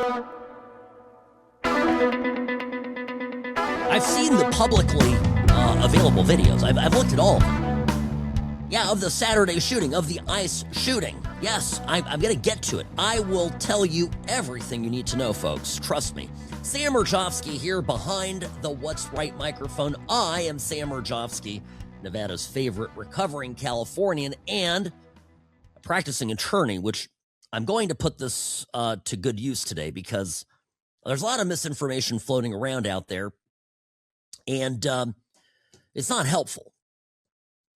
I've seen the publicly available videos. I've looked at all of them. Yeah, of the Saturday shooting, of the ICE shooting. Yes, I'm going to get to it. I will tell you everything you need to know, folks. Trust me. Sam Mirejovsky here behind the What's Right microphone. I am Sam Mirejovsky, Nevada's favorite recovering Californian and a practicing attorney, which I'm going to put this to good use today because there's a lot of misinformation floating around out there, and it's not helpful.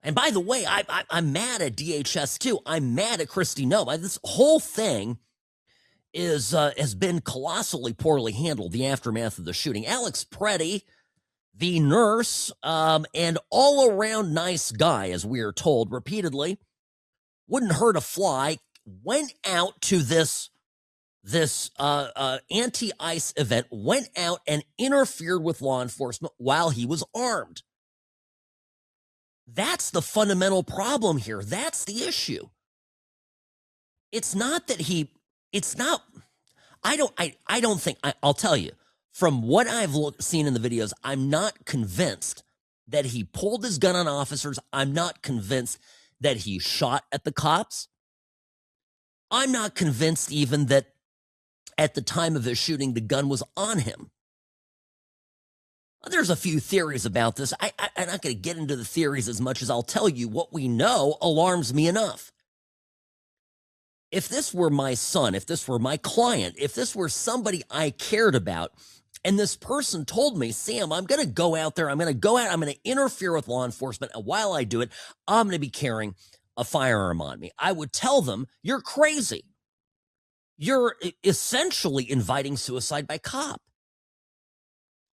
And by the way, I'm mad at DHS too. I'm mad at Kristi Noem. This whole thing has been colossally poorly handled, the aftermath of the shooting. Alex Pretti, the nurse, and all-around nice guy, as we are told repeatedly, wouldn't hurt a fly, went out to this anti-ICE event, went out and interfered with law enforcement while he was armed. That's the fundamental problem here. That's the issue. It's not that I'll tell you, from what I've seen in the videos, I'm not convinced that he pulled his gun on officers. I'm not convinced that he shot at the cops. I'm not convinced even that at the time of his shooting, the gun was on him. There's a few theories about this. I'm not going to get into the theories as much as I'll tell you what we know alarms me enough. If this were my son, if this were my client, if this were somebody I cared about, and this person told me, Sam, I'm going to go out there, I'm going to interfere with law enforcement, and while I do it, I'm going to be carrying a firearm on me, I would tell them, you're crazy. You're essentially inviting suicide by cop.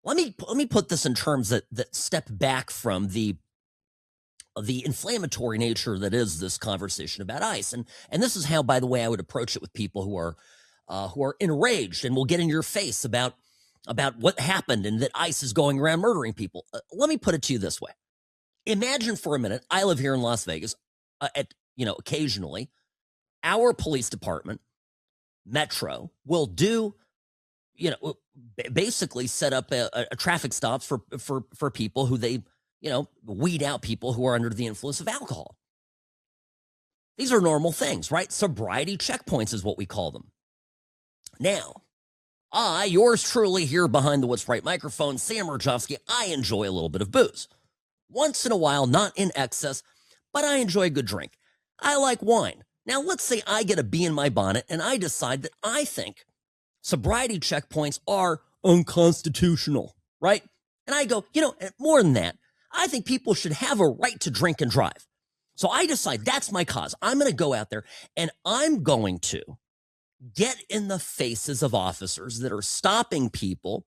Let me put this in terms that step back from the inflammatory nature that is this conversation about ICE, and this is how, by the way, I would approach it with people who are enraged and will get in your face about what happened and that ICE is going around murdering people. Let me put it to you this way: imagine for a minute, I live here in Las Vegas. Occasionally, our police department, Metro, will do, basically set up a traffic stops for people who they, weed out people who are under the influence of alcohol. These are normal things, right? Sobriety checkpoints is what we call them. Now, yours truly here behind the What's Right microphone, Sam Mirejovsky, I enjoy a little bit of booze. Once in a while, not in excess, but I enjoy a good drink. I like wine. Now, let's say I get a bee in my bonnet and I decide that I think sobriety checkpoints are unconstitutional, right? And I go, more than that, I think people should have a right to drink and drive. So I decide that's my cause. I'm going to go out there and I'm going to get in the faces of officers that are stopping people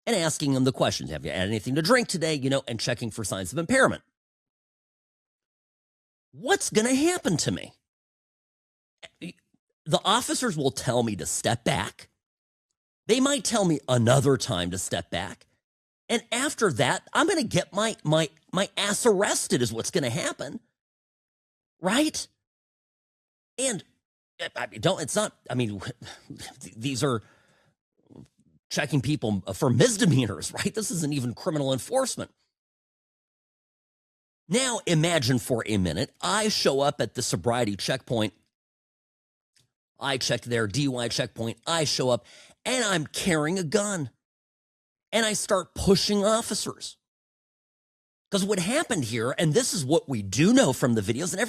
and asking them the questions. Have you had anything to drink today? And checking for signs of impairment. What's going to happen to me? The officers will tell me to step back. They might tell me another time to step back. And after that, I'm going to get my ass arrested is what's going to happen. Right? And these are checking people for misdemeanors, right? This isn't even criminal enforcement. Now, imagine for a minute, I show up at the sobriety checkpoint. I check their DUI checkpoint. I show up and I'm carrying a gun. And I start pushing officers. Because what happened here, and this is what we do know from the videos, and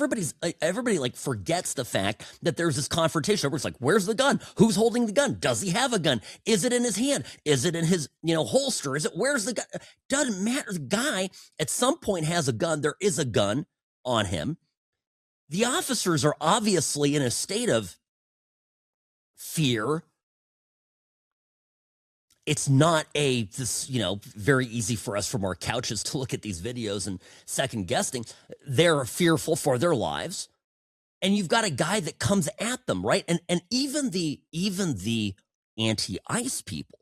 everybody like forgets the fact that there's this confrontation. Everybody's like, where's the gun? Who's holding the gun? Does he have a gun? Is it in his hand? Is it in his, holster? Where's the gun? Doesn't matter. The guy at some point has a gun. There is a gun on him. The officers are obviously in a state of fear. It's not very easy for us from our couches to look at these videos and second guessing. They're fearful for their lives. And you've got a guy that comes at them, right? And even the anti-ICE people,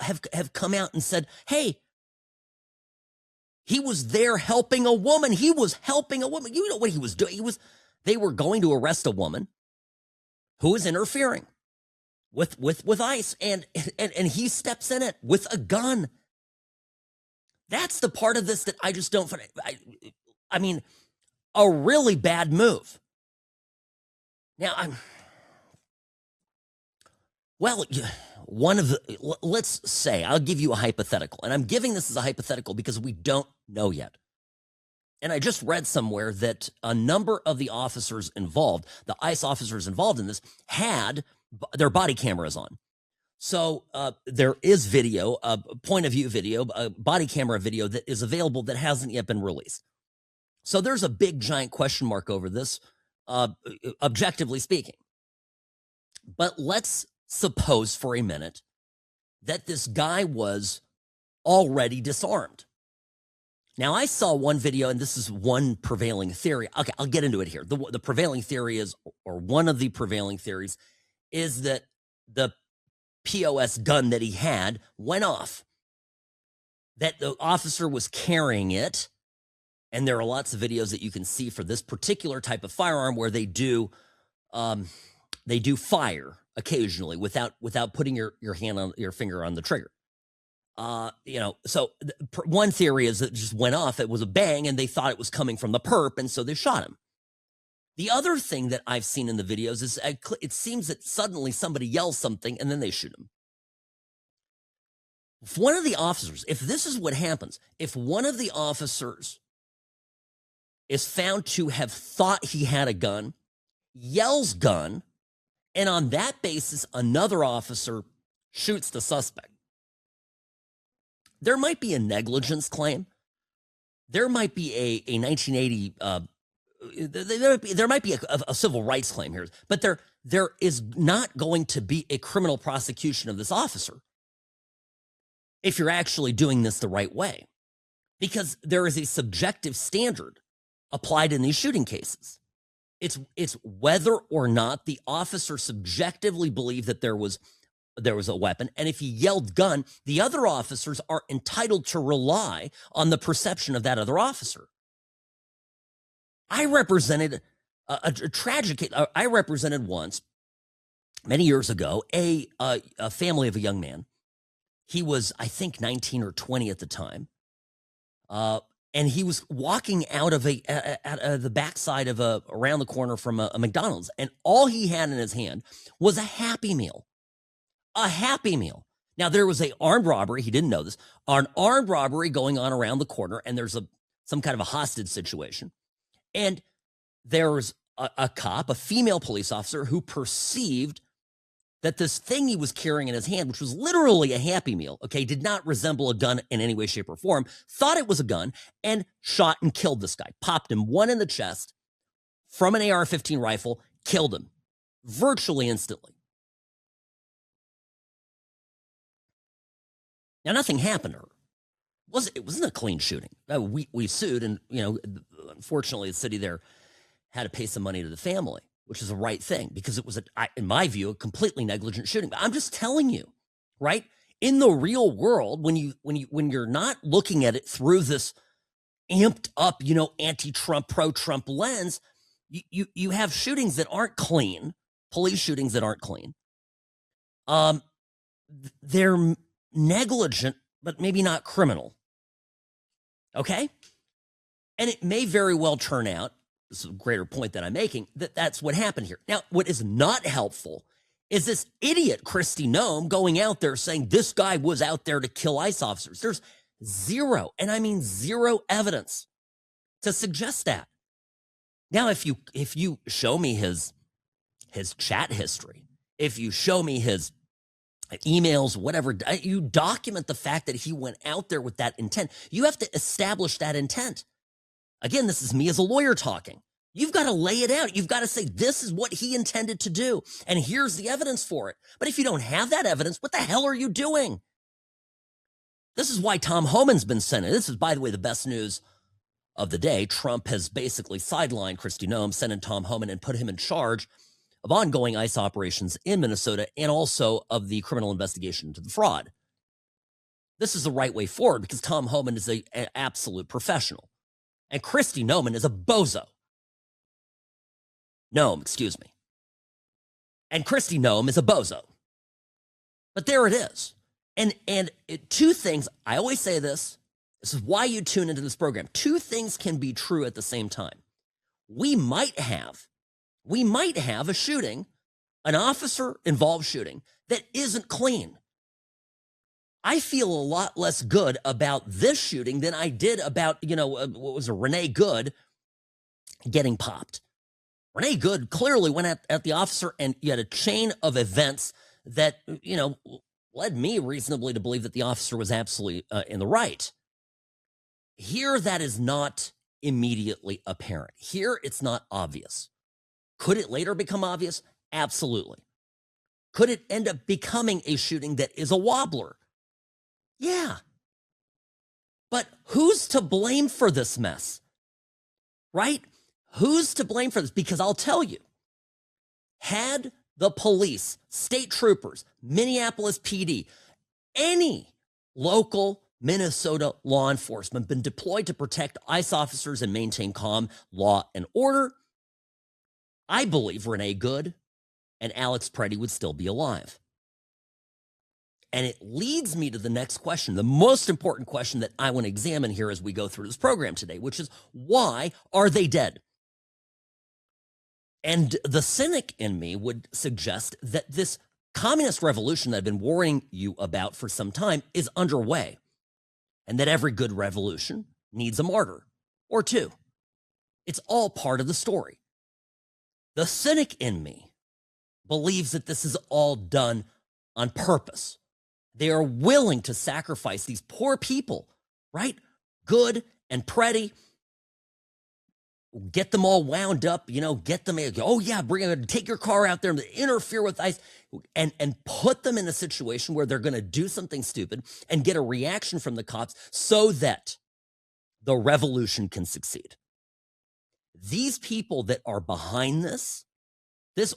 have come out and said, hey, he was there helping a woman. He was helping a woman. You know what he was doing? They were going to arrest a woman. who is interfering with ICE, and he steps in it with a gun. That's the part of this that I just don't find. I mean, a really bad move. Now, let's say, I'll give you a hypothetical, and I'm giving this as a hypothetical because we don't know yet. And I just read somewhere that a number of the officers involved, the ICE officers involved in this, had their body cameras on. So there is video, point of view video, body camera video that is available that hasn't yet been released. So there's a big giant question mark over this, objectively speaking. But let's suppose for a minute that this guy was already disarmed. Now, I saw one video, and this is one prevailing theory. Okay, I'll get into it here. The prevailing theory is, or one of the prevailing theories, is that the POS gun that he had went off, that the officer was carrying it, and there are lots of videos that you can see for this particular type of firearm where they do fire occasionally without putting your finger on the trigger. So one theory is that it just went off. It was a bang, and they thought it was coming from the perp, and so they shot him. The other thing that I've seen in the videos is it seems that suddenly somebody yells something, and then they shoot him. If one of the officers, if this is what happens, if one of the officers is found to have thought he had a gun, yells gun, and on that basis, another officer shoots the suspect, there might be a negligence claim. There might be a 1980, there might be a civil rights claim here, but there is not going to be a criminal prosecution of this officer if you're actually doing this the right way, because there is a subjective standard applied in these shooting cases. It's whether or not the officer subjectively believed that there was a weapon, and if he yelled gun, the other officers are entitled to rely on the perception of that other officer. I represented a tragic case. I represented once, many years ago, a family of a young man. He was, I think, 19 or 20 at the time, and he was walking out of the backside of around the corner from a McDonald's, and all he had in his hand was a Happy Meal. A Happy Meal. Now, there was an armed robbery. He didn't know this. An armed robbery going on around the corner, and there's some kind of a hostage situation. And there was a cop, a female police officer, who perceived that this thing he was carrying in his hand, which was literally a Happy Meal, okay, did not resemble a gun in any way, shape, or form, thought it was a gun, and shot and killed this guy. Popped him one in the chest from an AR-15 rifle, killed him virtually instantly. Now, nothing happened to her. It wasn't a clean shooting. We sued, and unfortunately, the city there had to pay some money to the family, which is the right thing, because it was, in my view, a completely negligent shooting. But I'm just telling you, right? In the real world, when you're not looking at it through this amped up, anti-Trump, pro-Trump lens, you have shootings that aren't clean, police shootings that aren't clean. They're negligent, but maybe not criminal. Okay? And it may very well turn out, this is a greater point that I'm making, that's what happened here. Now, what is not helpful is this idiot Kristi Noem going out there saying this guy was out there to kill ICE officers. There's zero, and I mean zero, evidence to suggest that. Now, if you show me his chat history, if you show me his emails, whatever, you document the fact that he went out there with that intent. You have to establish that intent. Again, this is me as a lawyer talking. You've got to lay it out. You've got to say, this is what he intended to do, and here's the evidence for it. But if you don't have that evidence, what the hell are you doing? This is why Tom Homan's been sent in. This is, by the way, the best news of the day. Trump has basically sidelined Kristi Noem, sent in Tom Homan, and put him in charge of ongoing ICE operations in Minnesota, and also of the criminal investigation into the fraud. This is the right way forward, because Tom Homan is an absolute professional, and Kristi Noem is a bozo. Noem, excuse me. And Kristi Noem is a bozo. But there it is. And two things, I always say this is why you tune into this program. Two things can be true at the same time. We might have a shooting, an officer-involved shooting, that isn't clean. I feel a lot less good about this shooting than I did about, what was it, Renee Good getting popped. Renee Good clearly went at the officer, and you had a chain of events that, led me reasonably to believe that the officer was absolutely in the right. Here, that is not immediately apparent. Here, it's not obvious. Could it later become obvious? Absolutely. Could it end up becoming a shooting that is a wobbler? Yeah. But who's to blame for this mess? Right? Who's to blame for this? Because I'll tell you, had the police, state troopers, Minneapolis PD, any local Minnesota law enforcement been deployed to protect ICE officers and maintain calm, law, and order, I believe Renee Good and Alex Pretti would still be alive. And it leads me to the next question, the most important question that I want to examine here as we go through this program today, which is, why are they dead? And the cynic in me would suggest that this communist revolution that I've been warning you about for some time is underway, and that every good revolution needs a martyr or two. It's all part of the story. The cynic in me believes that this is all done on purpose. They are willing to sacrifice these poor people, right? Good and Pretti. Get them all wound up, get them, oh yeah, take your car out there and interfere with ICE and put them in a situation where they're going to do something stupid and get a reaction from the cops so that the revolution can succeed. These people that are behind this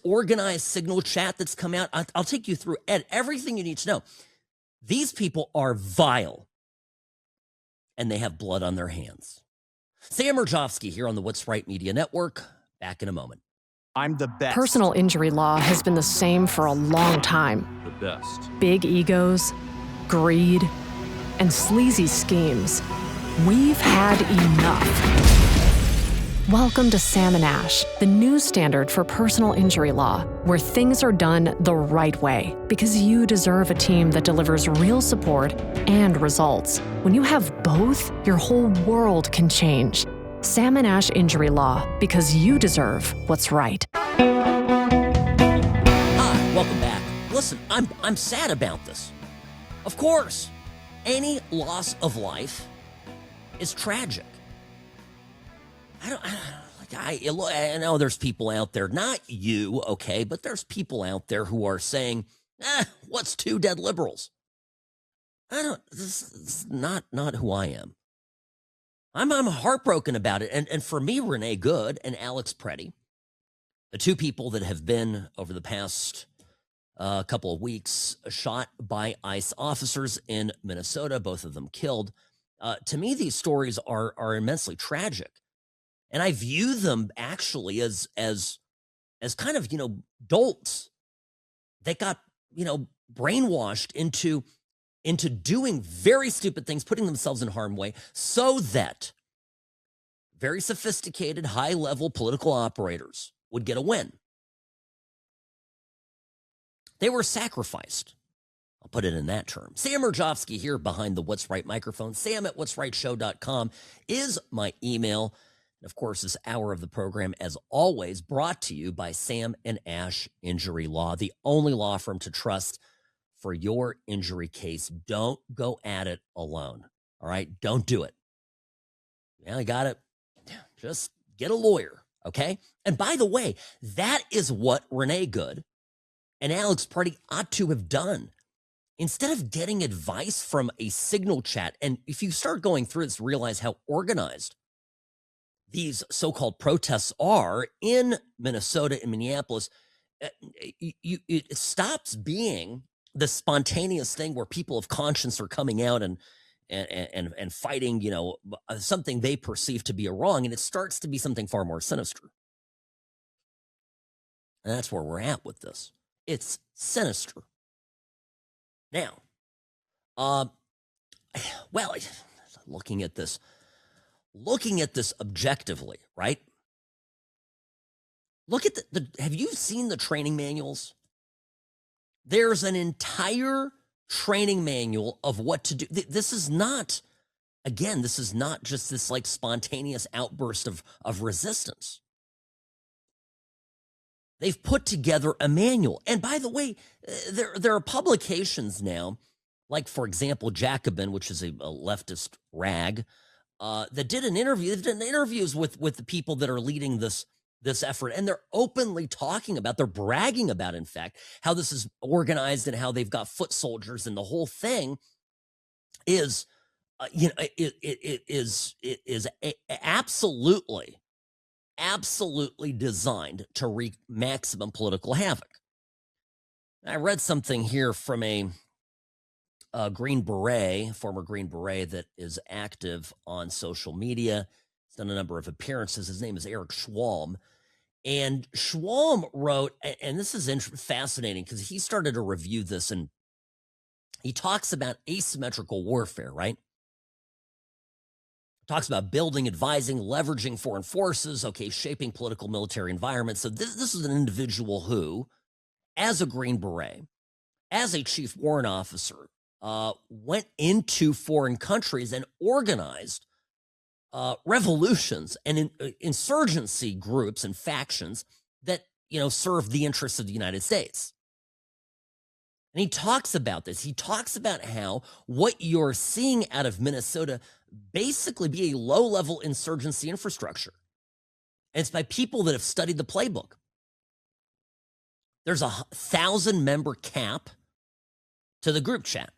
organized signal chat that's come out, I'll take you through everything you need to know. These people are vile, and they have blood on their hands. Sam Mirejovsky here on the What's Right Media Network. Back in a moment. I'm the best. Personal injury law has been the same for a long time. The best. Big egos, greed, and sleazy schemes. We've had enough. Welcome to Sam and Ash, the new standard for personal injury law, where things are done the right way, because you deserve a team that delivers real support and results. When you have both, your whole world can change. Sam and Ash Injury Law, because you deserve what's right. Hi, welcome back. Listen, I'm sad about this. Of course, any loss of life is tragic. I know there's people out there, not you, okay, but there's people out there who are saying, what's two dead liberals? This is not who I am. I'm heartbroken about it. And for me, Renee Good and Alex Pretti, the two people that have been over the past couple of weeks shot by ICE officers in Minnesota, both of them killed. To me, these stories are immensely tragic. And I view them actually as kind of, dolts that got, brainwashed into doing very stupid things, putting themselves in harm's way, so that very sophisticated, high-level political operators would get a win. They were sacrificed. I'll put it in that term. Sam Mirejovsky here behind the What's Right microphone. Sam@what'srightshow.com is my email. And of course, this hour of the program, as always, brought to you by Sam and Ash Injury Law, the only law firm to trust for your injury case. Don't go at it alone. All right? Don't do it. Yeah, I got it. Just get a lawyer, okay? And by the way, that is what Renee Good and Alex Pretti ought to have done. Instead of getting advice from a signal chat, and if you start going through this, realize how organized these so-called protests are in Minnesota and Minneapolis, it stops being the spontaneous thing where people of conscience are coming out and fighting, something they perceive to be a wrong, and it starts to be something far more sinister. And that's where we're at with this. It's sinister. Now, well, looking at this objectively, right? Look at have you seen the training manuals? There's an entire training manual of what to do. This is not, again, this is not just this like spontaneous outburst of resistance. They've put together a manual. And by the way, there are publications now, like, for example, Jacobin, which is a leftist rag, that did an interview. They've done interviews with the people that are leading this effort, and they're openly talking about, they're bragging about, in fact, how this is organized and how they've got foot soldiers, and the whole thing is, it is absolutely designed to wreak maximum political havoc. I read something here from a Green Beret, former Green Beret, that is active on social media. He's done a number of appearances. His name is Eric Schwalm. And Schwalm wrote, and this is fascinating because he started to review this, and he talks about asymmetrical warfare, right? Talks about building, advising, leveraging foreign forces, okay, shaping political military environments. So this is an individual who, as a Green Beret, as a chief warrant officer, went into foreign countries and organized revolutions and insurgency groups and factions that, serve the interests of the United States. And he talks about this. He talks about how what you're seeing out of Minnesota basically be a low-level insurgency infrastructure. And it's by people that have studied the playbook. There's a 1,000-member cap to the group chat.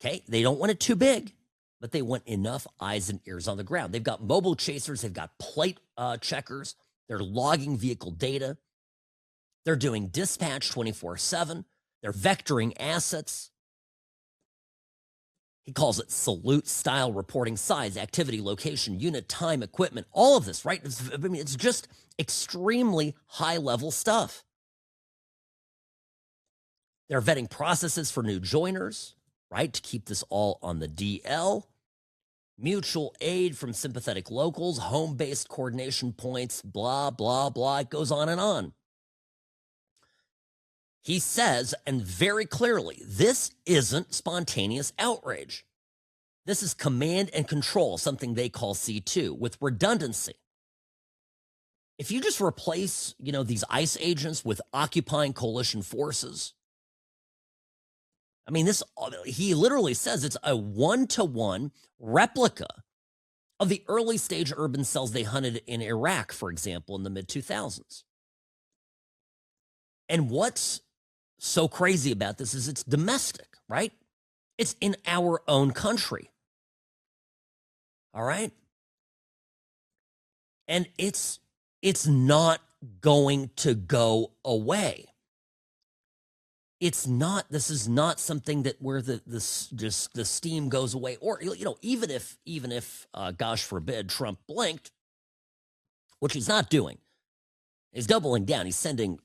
Okay, they don't want it too big, but they want enough eyes and ears on the ground. They've got mobile chasers. They've got plate checkers. They're logging vehicle data. They're doing dispatch 24/7. They're vectoring assets. He calls it salute-style reporting: size, activity, location, unit, time, equipment, all of this, right? It's just extremely high-level stuff. They're vetting processes for new joiners, right, to keep this all on the DL. Mutual aid from sympathetic locals, home-based coordination points, blah, blah, blah. It goes on and on. He says, and very clearly, this isn't spontaneous outrage. This is command and control, something they call C2, with redundancy. If you just replace, these ICE agents with occupying coalition forces, he literally says it's a one-to-one replica of the early stage urban cells they hunted in Iraq, for example, in the mid-2000s. And what's so crazy about this is it's domestic, right? It's in our own country. All right? And it's not going to go away. This is not something that where the steam goes away, or even if gosh forbid Trump blinked, which he's not doing. He's doubling down. He's sending,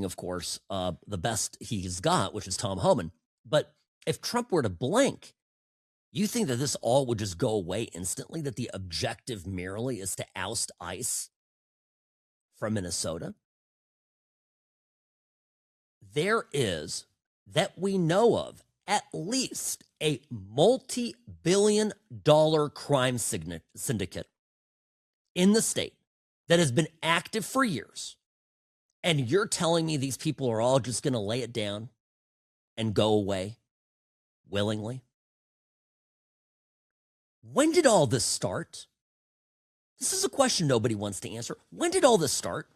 of course, the best he's got, which is Tom Homan. But if Trump were to blink, you think that this all would just go away instantly, that the objective merely is to oust ICE from Minnesota? There is, that we know of, at least a multi-billion-dollar crime syndicate in the state that has been active for years. And you're telling me these people are all just going to lay it down and go away willingly? When did all this start? This is a question nobody wants to answer. When did all this start?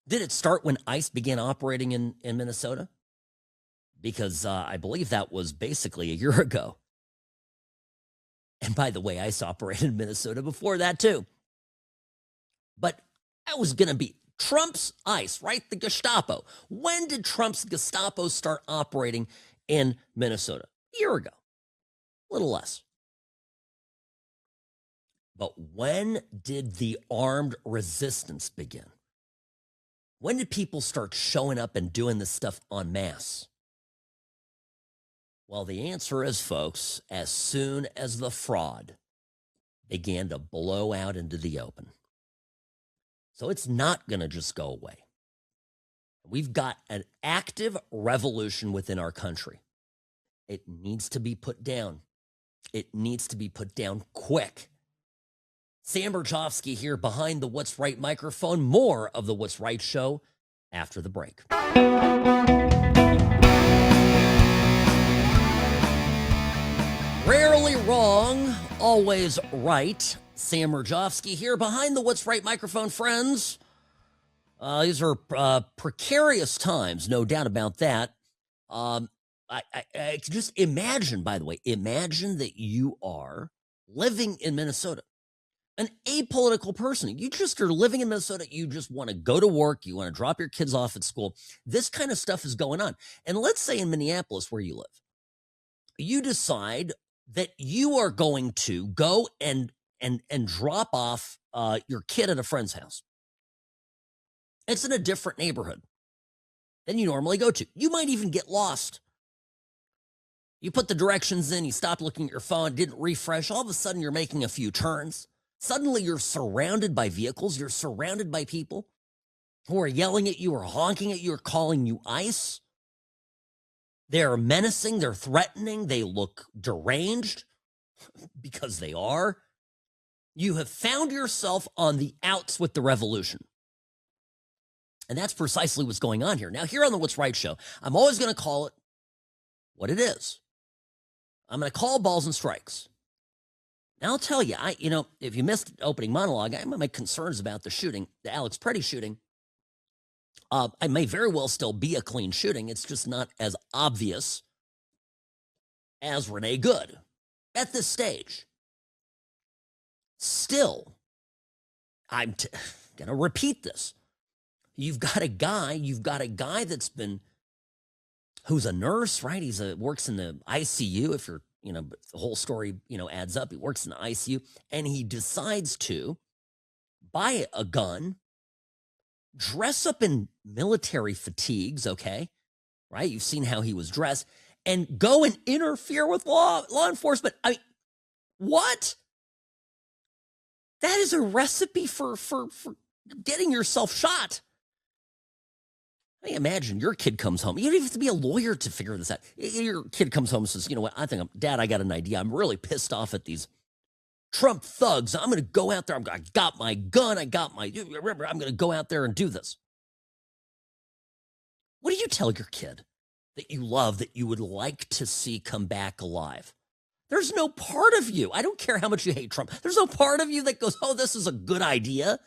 Did it start when ICE began operating in Minnesota? Because I believe that was basically a year ago. And by the way, ICE operated in Minnesota before that too. But that was going to be Trump's ICE, right? The Gestapo. When did Trump's Gestapo start operating in Minnesota? A year ago. A little less. But when did the armed resistance begin? When did people start showing up and doing this stuff en masse? Well, the answer is, folks, as soon as the fraud began to blow out into the open. So it's not going to just go away. We've got an active revolution within our country. It needs to be put down. It needs to be put down quick. Sam Mirejovsky here behind the What's Right microphone. More of the What's Right show after the break. Rarely wrong, always right. Sam Mirejovsky here behind the What's Right microphone, friends. These are precarious times, no doubt about that. I just imagine, by the way, imagine that you are living in Minnesota, an apolitical person. You just are living in Minnesota. You just want to go to work. You want to drop your kids off at school. This kind of stuff is going on. And let's say in Minneapolis, where you live, you decide that you are going to go and drop off your kid at a friend's house. It's in a different neighborhood than you normally go to. You might even get lost. You put the directions in, you stopped looking at your phone, didn't refresh. All of a sudden, you're making a few turns. Suddenly, you're surrounded by vehicles. You're surrounded by people who are yelling at you or honking at you or calling you ICE. They're menacing. They're threatening. They look deranged because they are. You have found yourself on the outs with the revolution. And that's precisely what's going on here. Now, here on the What's Right show, I'm always going to call it what it is. I'm going to call balls and strikes. Now, I'll tell you, if you missed the opening monologue, I have my concerns about the shooting, the Alex Pretti shooting. I may very well still be a clean shooting. It's just not as obvious as Renee Good at this stage. Still, I'm going to repeat this. You've got a guy who's a nurse, right? Works in the ICU. If you're, the whole story, adds up. He works in the ICU and he decides to buy a gun, dress up in military fatigues. Okay. Right. You've seen how he was dressed and go and interfere with law enforcement. I mean, what? That is a recipe for getting yourself shot. I mean, imagine your kid comes home. You don't even have to be a lawyer to figure this out. Your kid comes home and says, you know what, Dad, I got an idea. I'm really pissed off at these Trump thugs. I'm going to go out there. I got my gun. I'm going to go out there and do this. What do you tell your kid that you love, that you would like to see come back alive? There's no part of you. I don't care how much you hate Trump. There's no part of you that goes, oh, this is a good idea.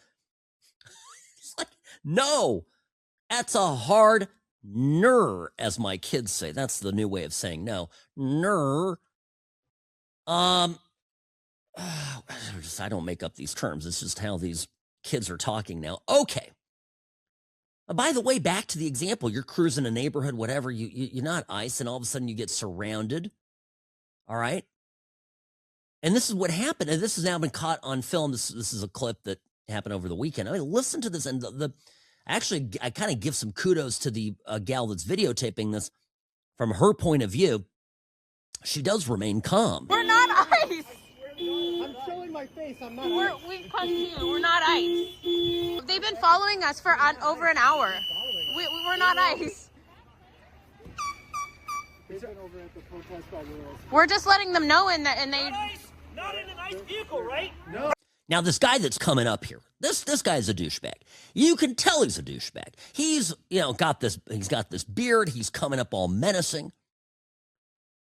It's like, no. That's a hard as my kids say. That's the new way of saying no. I don't make up these terms. It's just how these kids are talking now. Okay. By the way, back to the example. You're cruising a neighborhood, whatever. You're not ICE, and all of a sudden you get surrounded. All right? And this is what happened. And this has now been caught on film. This is a clip that happened over the weekend. I mean, listen to this. And Actually, I kind of give some kudos to the gal that's videotaping this. From her point of view, she does remain calm. We're not ICE. I'm showing my face. I'm not. We've come to you. We're not ICE. They've been following us for over an hour. We're not ICE. We're just letting them know, and they. Not in an ICE vehicle, right? No. Now, this guy that's coming up here, this guy's a douchebag. You can tell he's a douchebag. He's got this beard. He's coming up all menacing.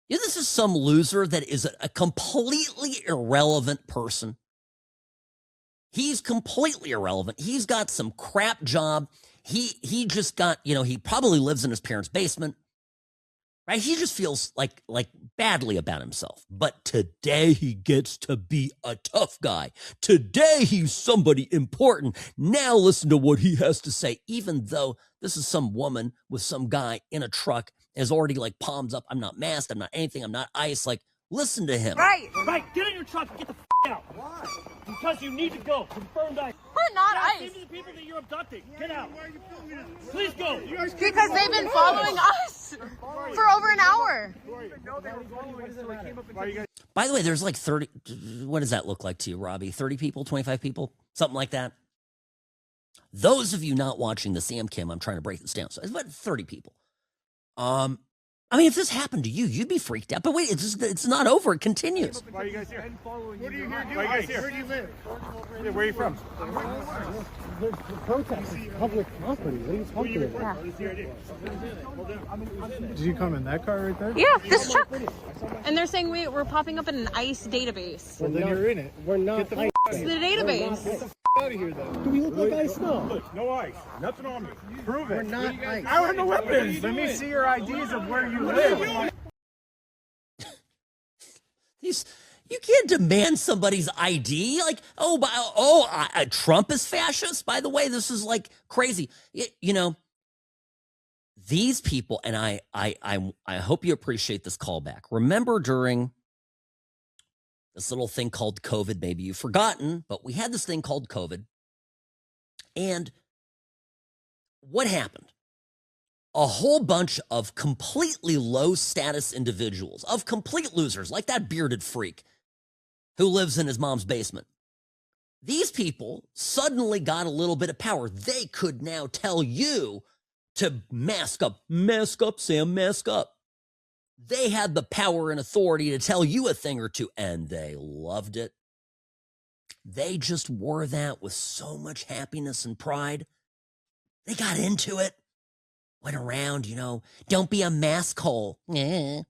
This is some loser that is a completely irrelevant person. He's completely irrelevant. He's got some crap job. He just got, he probably lives in his parents' basement. Right? He just feels like badly about himself. But today he gets to be a tough guy. Today he's somebody important. Now listen to what he has to say, even though this is some woman with some guy in a truck, is already palms up. I'm not masked. I'm not anything. I'm not ICE. Listen to him. Right. Get in your truck and get the out. Why? Because you need to go. Confirmed ICE. We're not ICE. These are the people that you're abducting. Get out. Please go. Because they've been following us for over an hour. By the way, there's like 30. What does that look like to you, Robbie? 30 people, 25 people, something like that. Those of you not watching the Sam Kim, I'm trying to break this down. So it's about 30 people. I mean, if this happened to you, you'd be freaked out. But wait, it's not over. It continues. Why are you guys here? What are you here doing? Why are you guys here? Where do you live? Yeah, where are you from? The protest is public property. What are you talking about? Did you come in that car right there? Yeah, this truck. And they're saying we're popping up in an ICE database. Well, then you're in it. We're not. It's the database. Out of here, though. Do we look like ice? No. No ice. Nothing on me. Prove it. We're not ice. I don't have no weapons. Let me see your IDs of where you live. You can't demand somebody's ID. Like, Trump is fascist. By the way, this is like crazy. You know, these people, and I hope you appreciate this callback. Remember during this little thing called COVID, maybe you've forgotten, but we had this thing called COVID. And what happened? A whole bunch of completely low status individuals, of complete losers, like that bearded freak who lives in his mom's basement. These people suddenly got a little bit of power. They could now tell you to mask up, Sam, mask up. They had the power and authority to tell you a thing or two, and they loved it. They just wore that with so much happiness and pride. They got into it. Went around, don't be a mask hole. And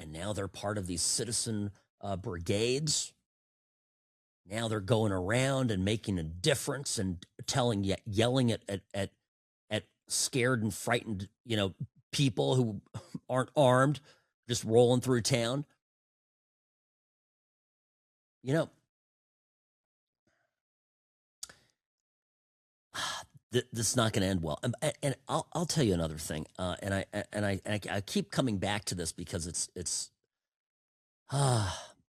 now they're part of these citizen brigades. Now they're going around and making a difference and yelling at scared and frightened, people who aren't armed, just rolling through town. This is not going to end well. And I'll tell you another thing. And I keep coming back to this because it's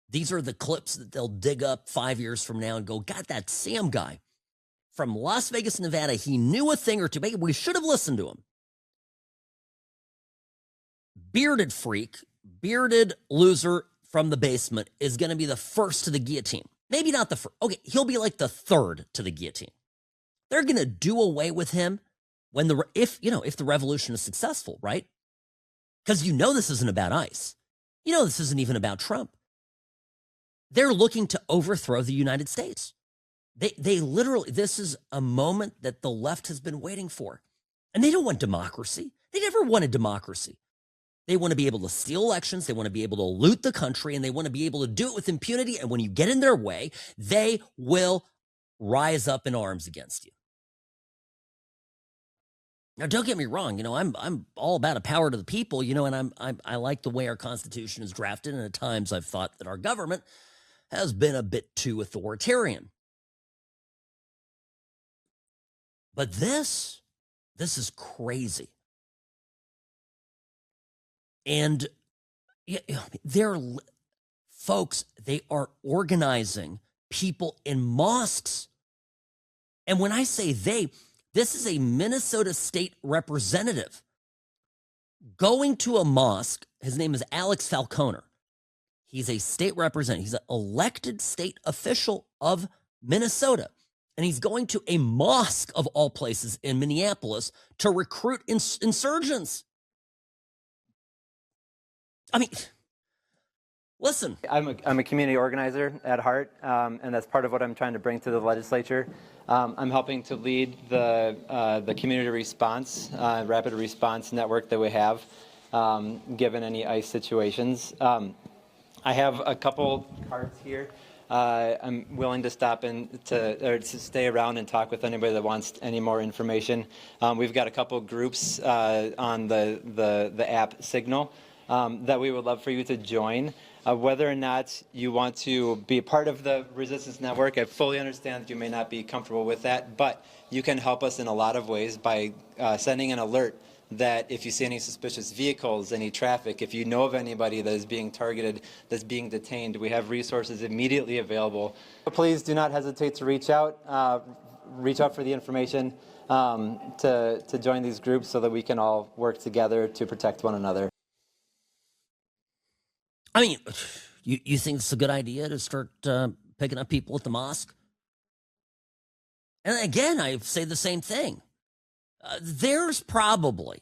these are the clips that they'll dig up 5 years from now and go, God, that Sam guy from Las Vegas, Nevada, he knew a thing or two. Maybe we should have listened to him. Bearded freak, bearded loser from the basement is going to be the first to the guillotine. Maybe not the first. Okay, he'll be like the third to the guillotine. They're going to do away with him if the revolution is successful, right? Because this isn't about ICE. This isn't even about Trump. They're looking to overthrow the United States. They literally, this is a moment that the left has been waiting for. And they don't want democracy. They never wanted democracy. They want to be able to steal elections. They want to be able to loot the country, and they want to be able to do it with impunity. And when you get in their way, they will rise up in arms against you. Now, don't get me wrong. I'm all about a power to the people. And I like the way our Constitution is drafted. And at times, I've thought that our government has been a bit too authoritarian. But this is crazy. And folks, they are organizing people in mosques. And when I say this is a Minnesota state representative going to a mosque. His name is Alex Falconer. He's a state representative. He's an elected state official of Minnesota. And he's going to a mosque of all places in Minneapolis to recruit insurgents. I mean, listen. I'm a community organizer at heart, and that's part of what I'm trying to bring to the legislature. I'm helping to lead the community response, rapid response network that we have, given any ICE situations. I have a couple cards here. I'm willing to stop to stay around and talk with anybody that wants any more information. We've got a couple groups on the app Signal that we would love for you to join. Whether or not you want to be a part of the resistance network, I fully understand that you may not be comfortable with that, but you can help us in a lot of ways by sending an alert that if you see any suspicious vehicles, any traffic, if you know of anybody that is being targeted, that's being detained, we have resources immediately available. Please do not hesitate to reach out for the information to join these groups so that we can all work together to protect one another. I mean, you think it's a good idea to start picking up people at the mosque? And again, I say the same thing. There's probably,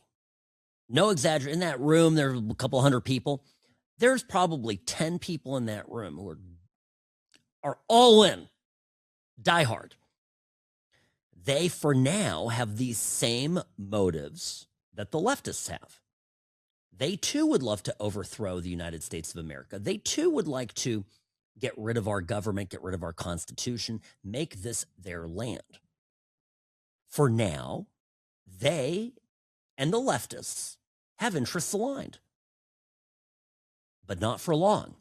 no exaggeration, in that room, there are a couple hundred people. There's probably 10 people in that room who are all in, diehard. They, for now, have these same motives that the leftists have. They, too, would love to overthrow the United States of America. They, too, would like to get rid of our government, get rid of our Constitution, make this their land. For now, they and the leftists have interests aligned, but not for long.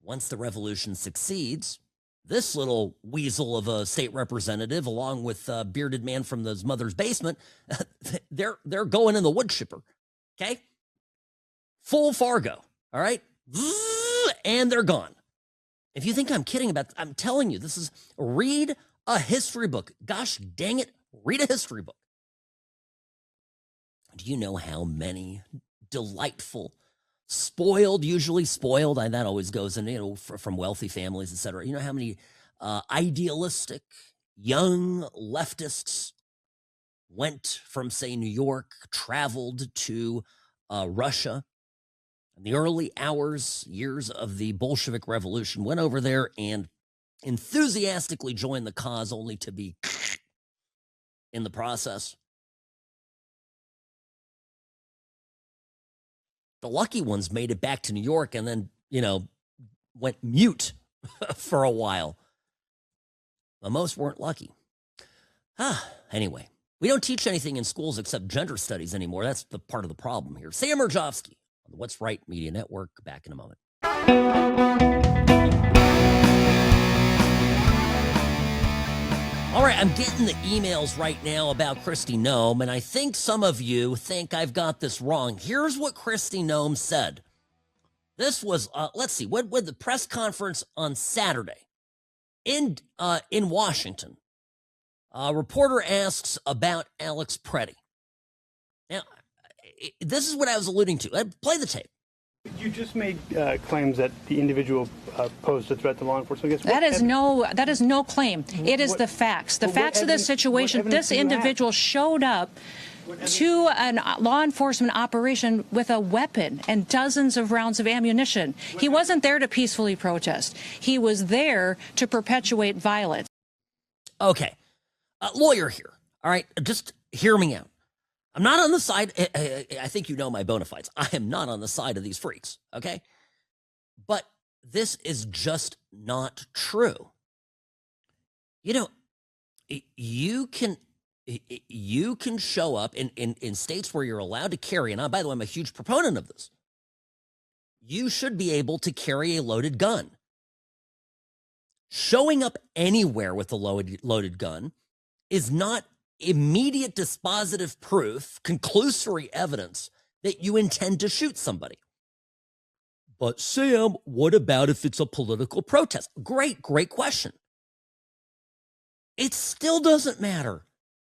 Once the revolution succeeds, this little weasel of a state representative, along with a bearded man from his mother's basement, they're going in the wood chipper, okay? Full Fargo, all right? And they're gone. If you think I'm kidding about, I'm telling you, this is, read a history book. Gosh dang it, read a history book. Do you know how many delightful, spoiled, usually spoiled, and that always goes in, from wealthy families, etc. You know how many idealistic young leftists went from, say, New York, traveled to Russia in the early years of the Bolshevik Revolution, went over there and enthusiastically joined the cause, only to be in the process. The lucky ones made it back to New York and then, went mute for a while. But most weren't lucky. Anyway, we don't teach anything in schools except gender studies anymore. That's the part of the problem here. Sam Mirejovsky on the What's Right Media Network. Back in a moment. All right, I'm getting the emails right now about Kristi Noem, and I think some of you think I've got this wrong. Here's what Kristi Noem said. This was, let's see, with the press conference on Saturday in Washington. A reporter asks about Alex Pretti. Now, this is what I was alluding to. Play the tape. You just made claims that the individual posed a threat to law enforcement. That is no claim. It is the facts. The facts of the situation. This individual showed up to a law enforcement operation with a weapon and dozens of rounds of ammunition. He wasn't there to peacefully protest. He was there to perpetuate violence. Okay. Lawyer here. All right. Just hear me out. I'm not on the side, I think you know my bona fides. I am not on the side of these freaks, okay? But this is just not true. You can show up in states where you're allowed to carry, and by the way, I'm a huge proponent of this. You should be able to carry a loaded gun. Showing up anywhere with a loaded gun is not immediate dispositive proof, conclusory evidence that you intend to shoot somebody. But Sam, what about if it's a political protest? Great question. It still doesn't matter.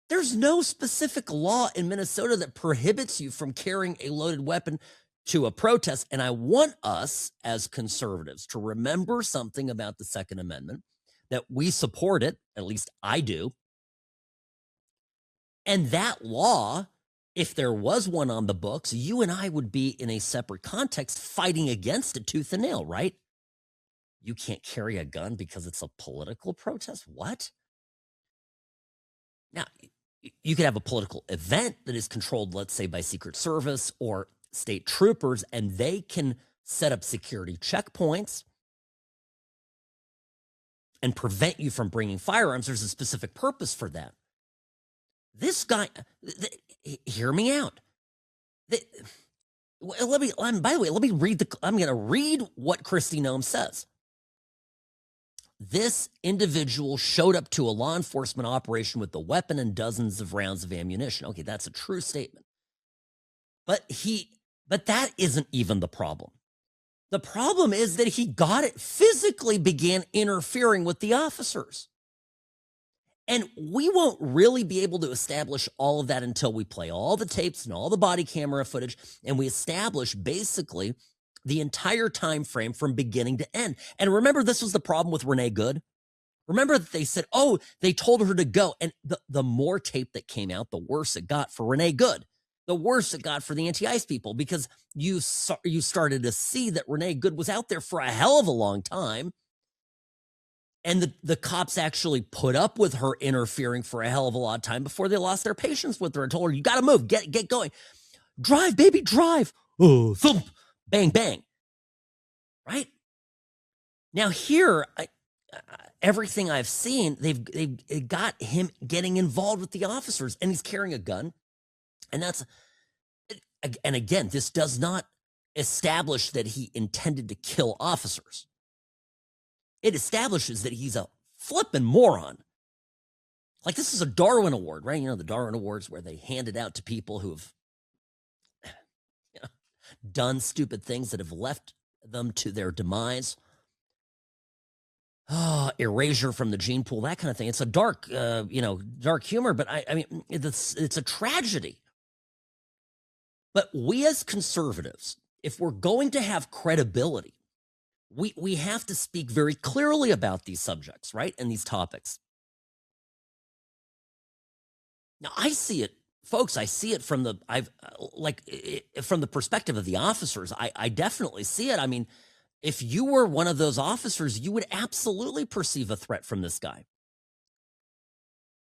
There's no specific law in Minnesota that prohibits you from carrying a loaded weapon to a protest. And I want us as conservatives to remember something about the Second Amendment, that we support it, at least I do. And that law, if there was one on the books, you and I would be in a separate context fighting against it tooth and nail, right? You can't carry a gun because it's a political protest? What? Now, you could have a political event that is controlled, let's say, by Secret Service or state troopers, and they can set up security checkpoints and prevent you from bringing firearms. There's a specific purpose for that. This guy, hear me out. By the way, let me read I'm going to read what Kristi Noem says. This individual showed up to a law enforcement operation with a weapon and dozens of rounds of ammunition. Okay, that's a true statement. But that isn't even the problem. The problem is that he physically began interfering with the officers. And we won't really be able to establish all of that until we play all the tapes and all the body camera footage, and we establish basically the entire time frame from beginning to end. And remember, this was the problem with Renee Good. Remember that they said, oh, they told her to go. And the more tape that came out, the worse it got for Renee Good. The worse it got for the anti-ICE people, because you started to see that Renee Good was out there for a hell of a long time. And the cops actually put up with her interfering for a hell of a lot of time before they lost their patience with her and told her, you got to move, get going. Drive, baby, drive. Oh, thump, bang, bang. Right? Now here, everything I've seen, they've got him getting involved with the officers, and he's carrying a gun. And again, this does not establish that he intended to kill officers. It establishes that he's a flippin' moron. Like, this is a Darwin Award, right? You know, the Darwin Awards where they hand it out to people who have done stupid things that have left them to their demise. Erasure from the gene pool, that kind of thing. It's a dark humor, but I mean, it's a tragedy. But we as conservatives, if we're going to have credibility, we have to speak very clearly about these subjects, right? And these topics. Now, I see it, folks, I see it from from the perspective of the officers. I definitely see it. I mean, if you were one of those officers, you would absolutely perceive a threat from this guy.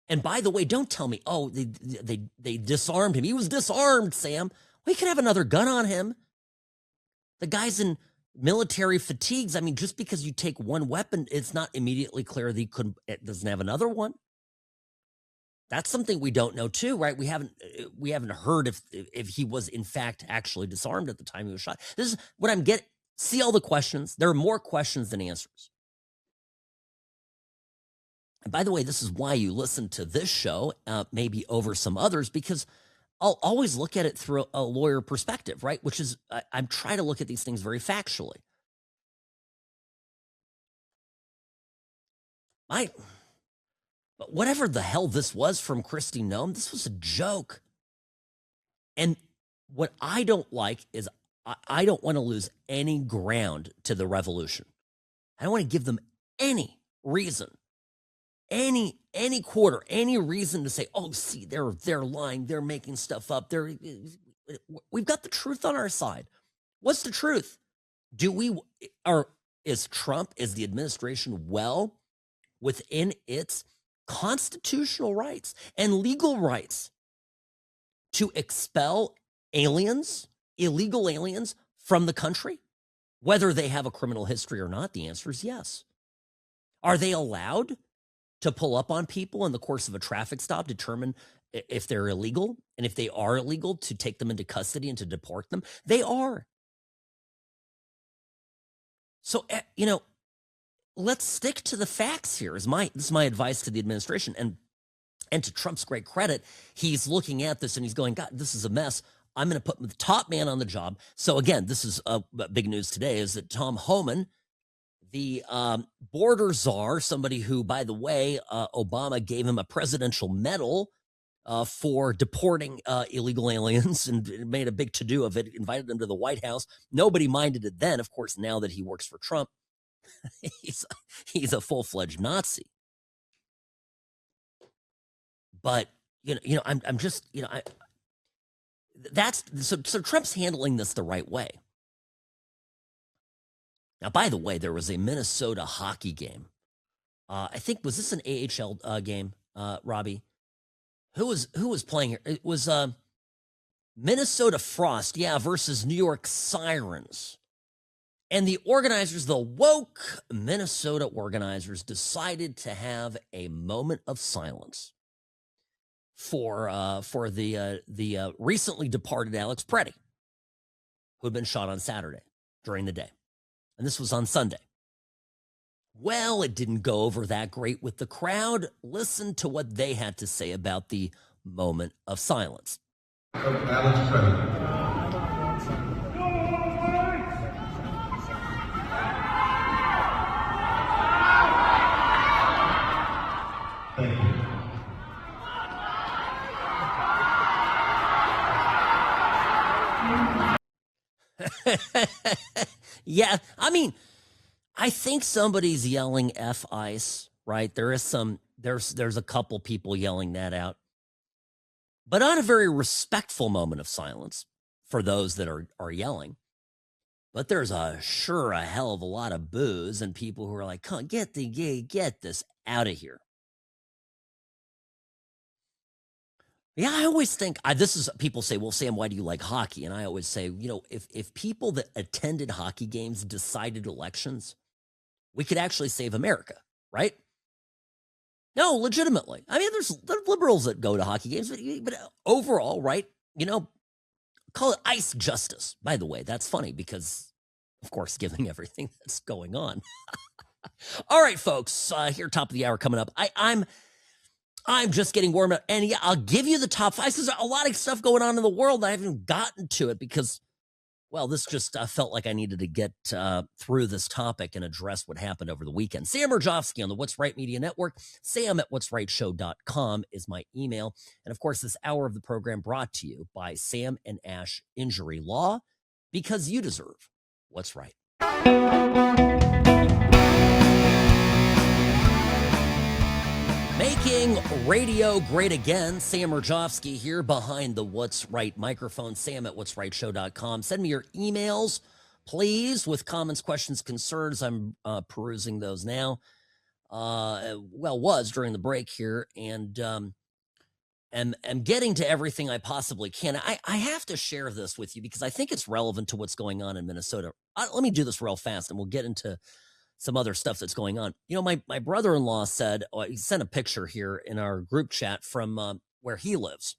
And by the way, don't tell me, oh, they disarmed him. He was disarmed, Sam. We could have another gun on him. The guy's in military fatigues. I mean, just because you take one weapon, it's not immediately clear that it doesn't have another one. That's something we don't know too, right? We haven't heard if he was in fact actually disarmed at the time he was shot. This is what I'm getting. See all the questions. There are more questions than answers. And by the way, this is why you listen to this show, maybe over some others, because I'll always look at it through a lawyer perspective, right? Which is, I'm trying to look at these things very factually. But whatever the hell this was from Kristi Noem, this was a joke. And what I don't like is I don't want to lose any ground to the revolution. I don't want to give them any reason, any quarter, any reason to say, oh, see, they're lying, they're making stuff up. We've got the truth on our side. What's the truth? Is the administration well within its constitutional rights and legal rights to expel illegal aliens from the country, whether they have a criminal history or not? The answer is yes. Are they allowed to pull up on people in the course of a traffic stop, determine if they're illegal, and if they are illegal, to take them into custody and to deport them? They are. So, let's stick to the facts here. This is my advice to the administration. And to Trump's great credit, he's looking at this and he's going, God, this is a mess. I'm going to put the top man on the job. So again, this is big news today, is that Tom Homan, the border czar, somebody who, by the way, Obama gave him a presidential medal for deporting illegal aliens and made a big to-do of it, invited them to the White House. Nobody minded it then. Of course, now that he works for Trump, he's a full-fledged Nazi. But, I'm just, so Trump's handling this the right way. Now, by the way, there was a Minnesota hockey game. I think, was this an AHL game, Robbie? Who was playing here? It was Minnesota Frost, versus New York Sirens. And the organizers, the woke Minnesota organizers, decided to have a moment of silence for the recently departed Alex Pretti. who had been shot on Saturday during the day. And this was on Sunday. Well, it didn't go over that great with the crowd. Listen to what they had to say about the moment of silence. Alex Pretti. Thank you. Yeah, I mean, I think somebody's yelling F ICE, right? There's a couple people yelling that out. But not a very respectful moment of silence for those that are yelling. But there's a hell of a lot of boos and people who are like, "Come get this out of here." Yeah, I always think people say, "Well, Sam, why do you like hockey?" And I always say, if people that attended hockey games decided elections, we could actually save America, right? No, legitimately. I mean, there's liberals that go to hockey games, but overall, right? Call it ice justice. By the way, that's funny because, of course, given everything that's going on. All right, folks, here, top of the hour coming up. I'm just getting warmed up, and yeah, I'll give you the top 5. There's a lot of stuff going on in the world. I haven't gotten to it because, well, this just felt like I needed to get through this topic and address what happened over the weekend. Sam Mirejovsky on the What's Right Media Network. Sam@what'srightshow.com is my email. And, of course, this hour of the program brought to you by Sam and Ash Injury Law, because you deserve what's right. Making radio great again. Sam Mirejovsky here behind the What's Right microphone. Sam@what'srightshow.com. Send me your emails, please, with comments, questions, concerns. I'm perusing those now. Was during the break here, and am getting to everything I possibly can. I have to share this with you because I think it's relevant to what's going on in Minnesota. Let me do this real fast, and we'll get into some other stuff that's going on. My brother-in-law said, he sent a picture here in our group chat from where he lives.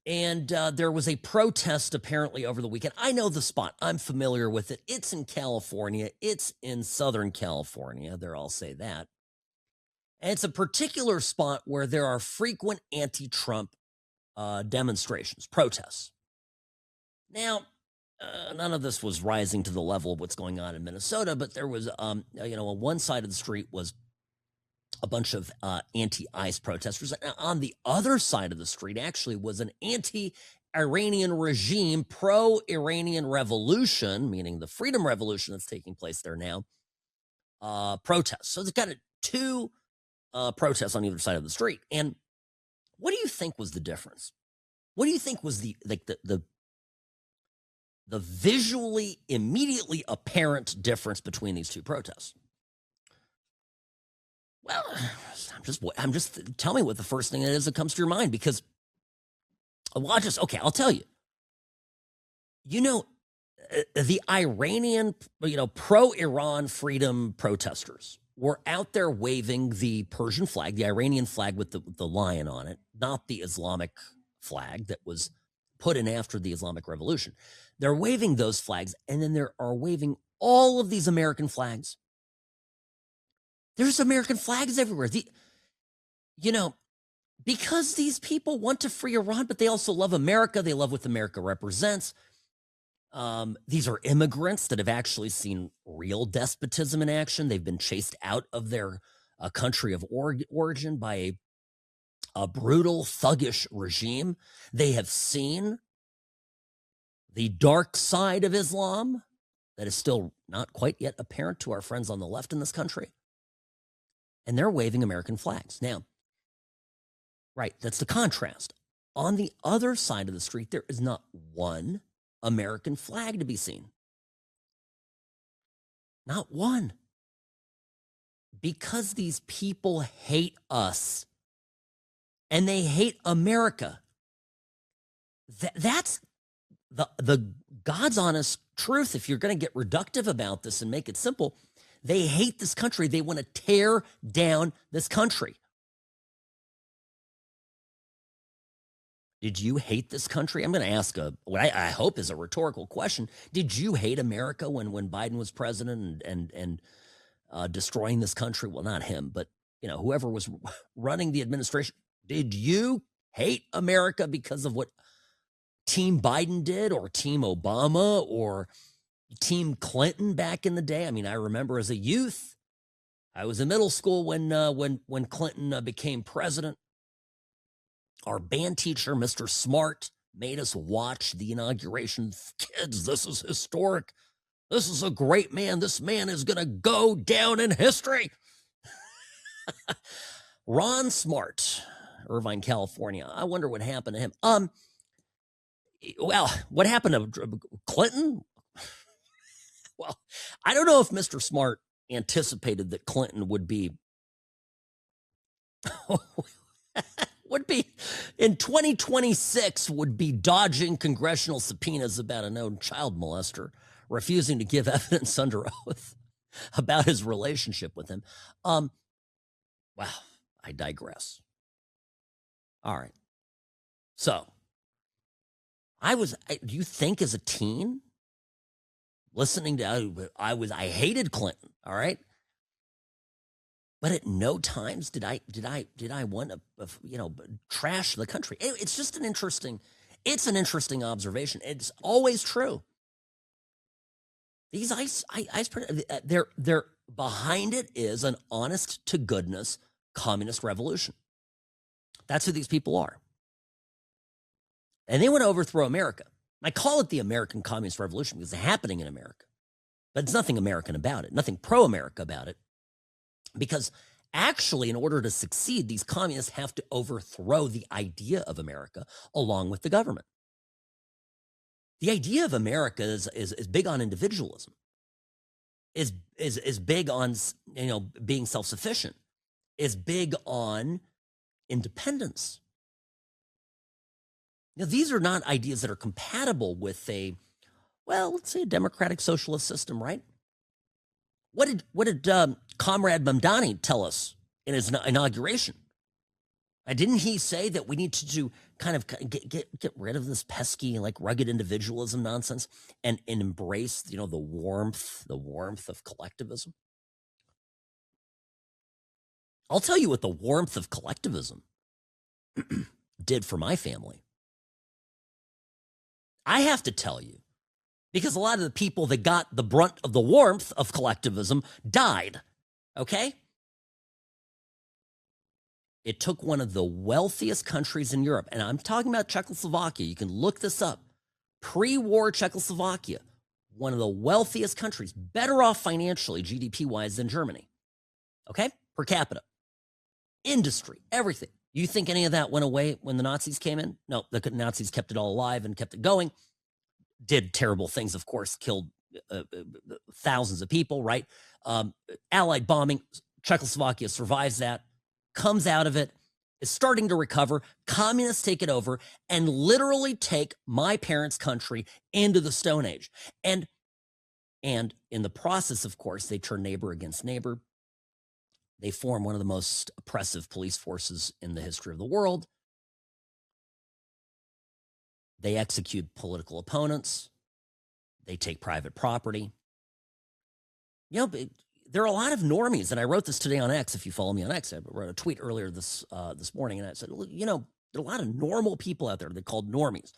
And there was a protest apparently over the weekend. I know the spot. I'm familiar with it. It's in California. It's in Southern California. I'll say that. And it's a particular spot where there are frequent anti-Trump demonstrations, protests. Now, none of this was rising to the level of what's going on in Minnesota, but there was, on one side of the street was a bunch of anti-ICE protesters. And on the other side of the street actually was an anti-Iranian regime, pro-Iranian revolution, meaning the freedom revolution that's taking place there now, protests. So there's kind of two protests on either side of the street. And what do you think was the difference? What do you think was the visually, immediately apparent difference between these two protests? Well, I'm just tell me what the first thing it is that comes to your mind, because I'll tell you. The Iranian, pro-Iran freedom protesters were out there waving the Persian flag, the Iranian flag with the lion on it, not the Islamic flag that was put in after the Islamic Revolution. They're waving those flags, and then they are waving all of these American flags. There's American flags everywhere. Because these people want to free Iran, but they also love America. They love what America represents. These are immigrants that have actually seen real despotism in action. They've been chased out of their country of origin by a brutal, thuggish regime. They have seen the dark side of Islam that is still not quite yet apparent to our friends on the left in this country. And they're waving American flags. Now, right, that's the contrast. On the other side of the street, there is not one American flag to be seen. Not one. Because these people hate us. And they hate America. That's the God's honest truth. If you're going to get reductive about this and make it simple, they hate this country. They want to tear down this country. Did you hate this country? I'm going to ask what I hope is a rhetorical question. Did you hate America when Biden was president and destroying this country? Well, not him, but whoever was running the administration. Did you hate America because of what Team Biden did, or Team Obama, or Team Clinton back in the day? I mean, I remember as a youth, I was in middle school when Clinton became president. Our band teacher, Mr. Smart, made us watch the inauguration. Kids, this is historic. This is a great man. This man is going to go down in history. Ron Smart, Irvine, California. I wonder what happened to him. Well, what happened to Clinton? Well, I don't know if Mr. Smart anticipated that Clinton would be in 2026 would be dodging congressional subpoenas about a known child molester, refusing to give evidence under oath about his relationship with him. Wow, I digress. All right. So, do you think as a teen, listening to, I hated Clinton, all right? But at no times did I want to, trash the country. It's just an interesting observation. It's always true. These they're behind it is an honest to goodness communist revolution. That's who these people are. And they want to overthrow America. I call it the American Communist Revolution because it's happening in America. But it's nothing American about it, nothing pro-America about it. Because actually, in order to succeed, these communists have to overthrow the idea of America along with the government. The idea of America is big on individualism, is big on being self-sufficient, is big on independence. Now, these are not ideas that are compatible with let's say a democratic socialist system, right? What did Comrade Mamdani tell us in his inauguration? Didn't he say that we need to kind of get rid of this pesky, rugged individualism nonsense and embrace, the warmth of collectivism? I'll tell you what the warmth of collectivism did for my family. I have to tell you, because a lot of the people that got the brunt of the warmth of collectivism died, okay? It took one of the wealthiest countries in Europe, and I'm talking about Czechoslovakia. You can look this up. Pre-war Czechoslovakia, one of the wealthiest countries, better off financially, GDP-wise, than Germany, okay? Per capita. Industry, everything. You think any of that went away when the Nazis came in? No, the Nazis kept it all alive and kept it going. Did terrible things, of course, killed thousands of people, right? Allied bombing. Czechoslovakia survives that, comes out of it, is starting to recover. Communists take it over and literally take my parents' country into the Stone Age. And in the process, of course, they turn neighbor against neighbor. They form one of the most oppressive police forces in the history of the world. They execute political opponents. They take private property. There are a lot of normies, and I wrote this today on X. If you follow me on X, I wrote a tweet earlier this morning, and I said, there are a lot of normal people out there. They're called normies.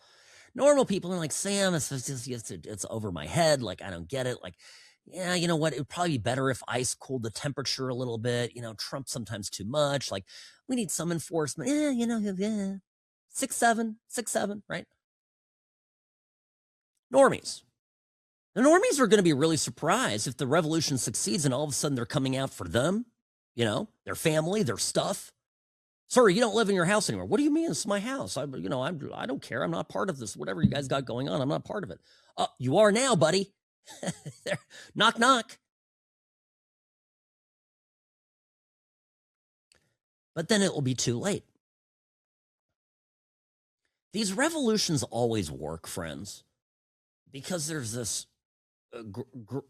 Normal people are like, Sam, it's over my head. I don't get it. Yeah, you know what? It would probably be better if ICE cooled the temperature a little bit. Trump sometimes too much. We need some enforcement. 6'7", right? Normies. The normies are going to be really surprised if the revolution succeeds and all of a sudden they're coming out for them, their family, their stuff. Sorry, you don't live in your house anymore. What do you mean? It's my house. I don't care. I'm not part of this. Whatever you guys got going on, I'm not part of it. You are now, buddy. Knock, knock. But then it will be too late. These revolutions always work, friends, because there's this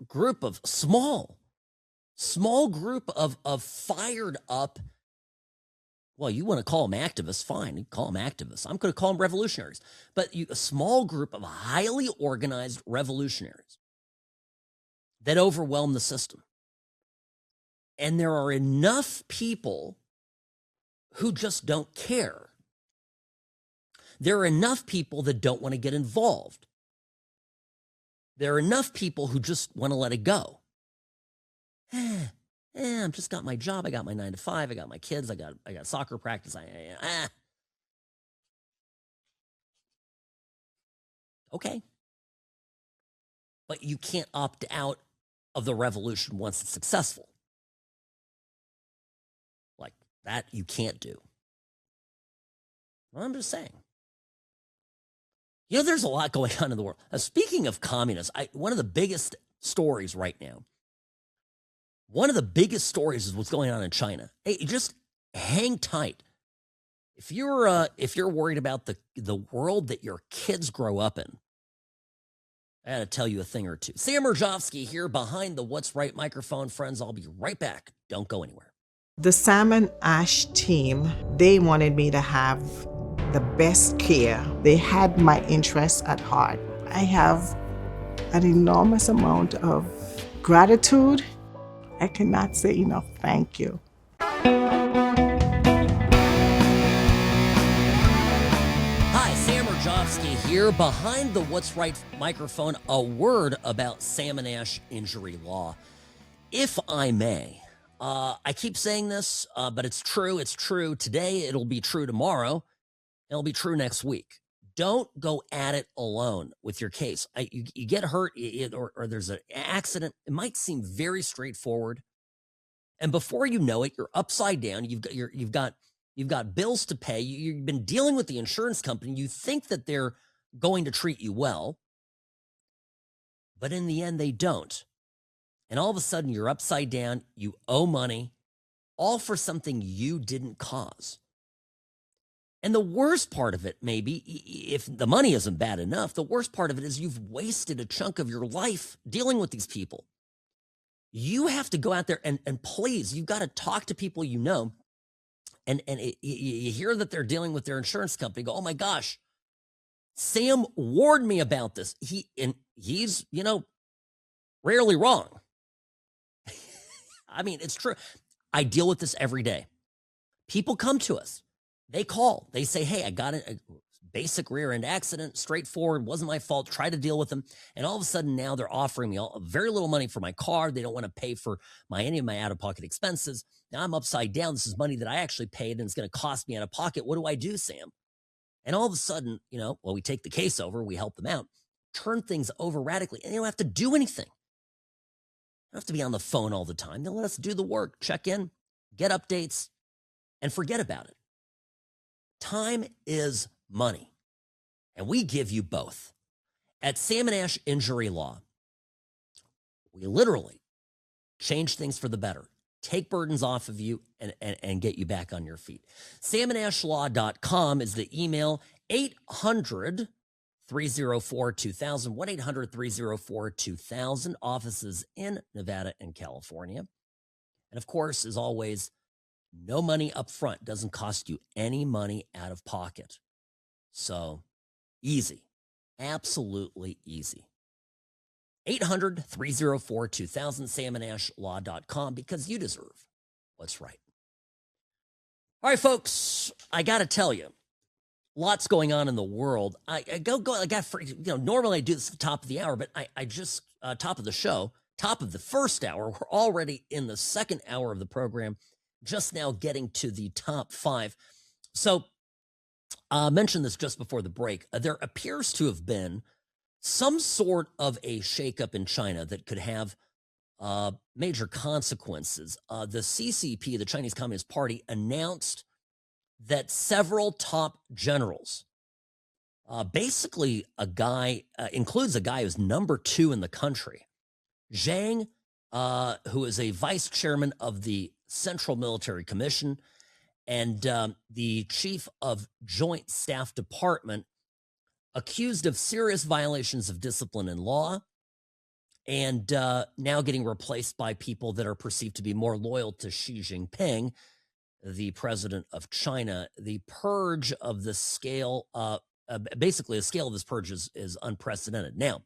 group of small group of fired up Well, you want to call them activists, fine. You call them activists. I'm going to call them revolutionaries. But a small group of highly organized revolutionaries that overwhelm the system. And there are enough people who just don't care. There are enough people that don't want to get involved. There are enough people who just want to let it go. I've just got my job. I got my 9 to 5. I got my kids. I got soccer practice. Okay. But you can't opt out of the revolution once it's successful. Like that, you can't do. Well, I'm just saying. You know, there's a lot going on in the world. Speaking of communists, one of the biggest stories right now, one of the biggest stories is what's going on in China. Hey, just hang tight. If you're worried about the world that your kids grow up in, I got to tell you a thing or two. Sam Mirejovsky here behind the What's Right microphone. Friends, I'll be right back. Don't go anywhere. The Sam and Ash team, they wanted me to have the best care. They had my interests at heart. I have an enormous amount of gratitude. I cannot say enough thank you. Hi, Sam Mirejovsky here behind the What's Right microphone. A word about Sam and Ash injury law. If I may, I keep saying this, but it's true. It's true today. It'll be true tomorrow. It'll be true next week. Don't go at it alone with your case. You get hurt or there's an accident. It might seem very straightforward, and before you know it, you're upside down. You've got bills to pay. You've been dealing with the insurance company. You think that they're going to treat you well, but in the end, they don't. And all of a sudden, you're upside down. You owe money, all for something you didn't cause. And the worst part of it, maybe, if the money isn't bad enough, the worst part of it is you've wasted a chunk of your life dealing with these people. You have to go out there and please, you've got to talk to people you know. And you hear that they're dealing with their insurance company. Go, oh my gosh, Sam warned me about this. He's, rarely wrong. I mean, it's true. I deal with this every day. People come to us. They call. They say, hey, I got a basic rear end accident, straightforward, wasn't my fault, try to deal with them. And all of a sudden now they're offering me very little money for my car. They don't want to pay for any of my out-of-pocket expenses. Now I'm upside down. This is money that I actually paid and it's going to cost me out of pocket. What do I do, Sam? And all of a sudden, we take the case over, we help them out, turn things over radically, and they don't have to do anything. They don't have to be on the phone all the time. They'll let us do the work, check in, get updates, and forget about it. Time is money, and we give you both. At Sam and Ash Injury Law, we literally change things for the better, take burdens off of you, and get you back on your feet. samandashlaw.com is the email, 800-304-2000, 1-800-304-2000, offices in Nevada and California. And of course, as always, no money up front, doesn't cost you any money out of pocket. So easy, absolutely easy. 800-304-2000, samandashlaw.com, because you deserve what's right. All right, folks, I got to tell you, lots going on in the world. Normally I do this at the top of the hour, but I just, top of the show, top of the first hour, we're already in the second hour of the program, just now getting to the top 5. So I mentioned this just before the break. There appears to have been some sort of a shakeup in China that could have major consequences. The CCP, the Chinese Communist Party, announced that several top generals, basically a guy, includes a guy who's number 2 in the country, Zhang, who is a vice chairman of the Central Military Commission and the chief of Joint Staff Department, accused of serious violations of discipline and law, and now getting replaced by people that are perceived to be more loyal to Xi Jinping the president of China. The purge of the scale, basically the scale of this purge is unprecedented. Now,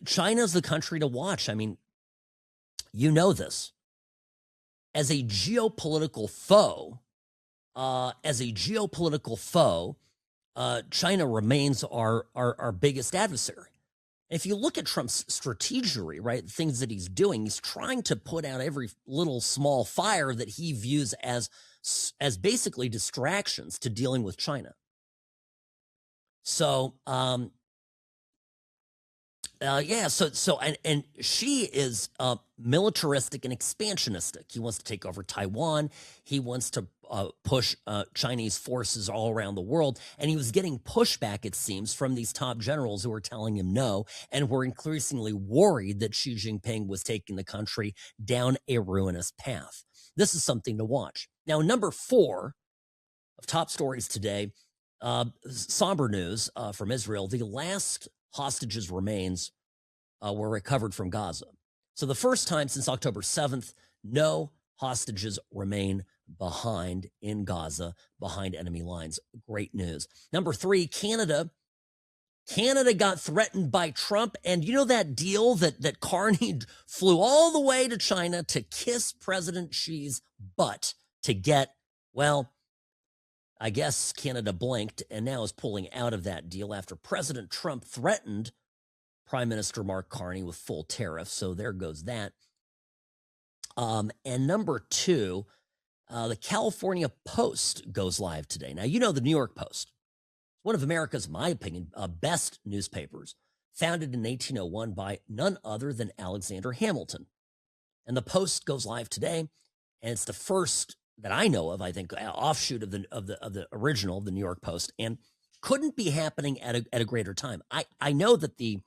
China's the country to watch. I mean, you know this. As a geopolitical foe, China remains our biggest adversary. If you look at Trump's strategy, right, the things that he's doing, he's trying to put out every little small fire that he views as basically distractions to dealing with China. So, and she is militaristic and expansionistic. He wants to take over Taiwan. He wants to push Chinese forces all around the world. And he was getting pushback, it seems, from these top generals who were telling him no, and were increasingly worried that Xi Jinping was taking the country down a ruinous path. This is something to watch. Now, number 4 of top stories today, somber news from Israel. The last hostages' remains were recovered from Gaza. So the first time since October 7th, no hostages remain behind in Gaza, behind enemy lines. Great news. Number 3, Canada. Canada got threatened by Trump. And you know that deal that Carney flew all the way to China to kiss President Xi's butt to get, well, I guess Canada blinked and now is pulling out of that deal after President Trump threatened Prime Minister Mark Carney with full tariffs. So there goes that. And number 2, the California Post goes live today. Now, you know the New York Post, one of America's, in my opinion, best newspapers, founded in 1801 by none other than Alexander Hamilton. And the Post goes live today, and it's the first that I know of, I think, offshoot of the original, the New York Post, and couldn't be happening at a greater time. I know that the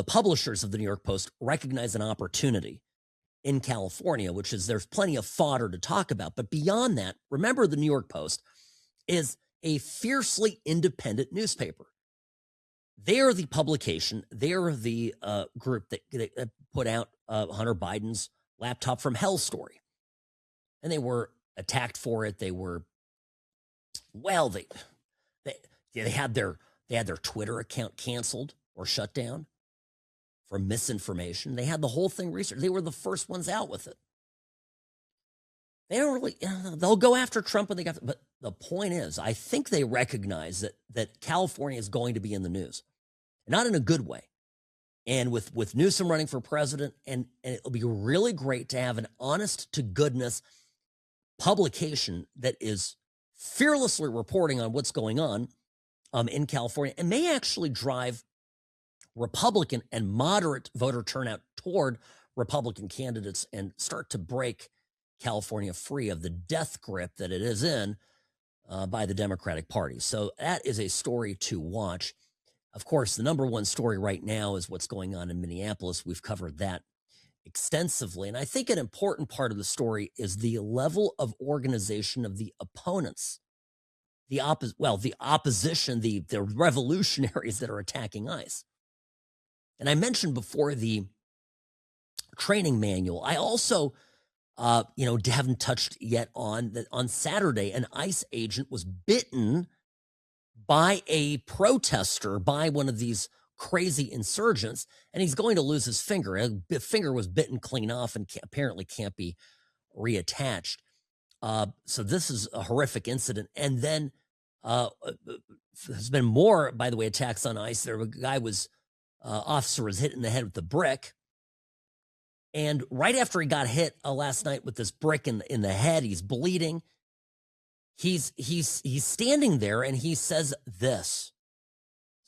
publishers of the New York Post recognize an opportunity in California, which is there's plenty of fodder to talk about. But beyond that, remember the New York Post is a fiercely independent newspaper. They are the publication. They are the group that put out Hunter Biden's laptop from hell story. And they were attacked for it. They were, well, they had their Twitter account canceled or shut down for misinformation. They had the whole thing researched. They were the first ones out with it. They don't really, they'll go after Trump when they got, but the point is, I think they recognize that California is going to be in the news, not in a good way. And with Newsom running for president, and it'll be really great to have an honest to goodness publication that is fearlessly reporting on what's going on in California, and may actually drive Republican and moderate voter turnout toward Republican candidates and start to break California free of the death grip that it is in by the Democratic Party. So that is a story to watch. Of course, the number one story right now is what's going on in Minneapolis. We've covered that extensively. And I think an important part of the story is the level of organization of the opponents, the opposition, the revolutionaries that are attacking ICE. And I mentioned before the training manual. I also, haven't touched yet on that. On Saturday, an ICE agent was bitten by a protester, by one of these crazy insurgents, and he's going to lose his finger. The finger was bitten clean off and apparently can't be reattached. So this is a horrific incident. And then there's been more, by the way, attacks on ICE. There, a guy officer was hit in the head with a brick. And right after he got hit last night with this brick in the head, he's bleeding. He's standing there and he says this.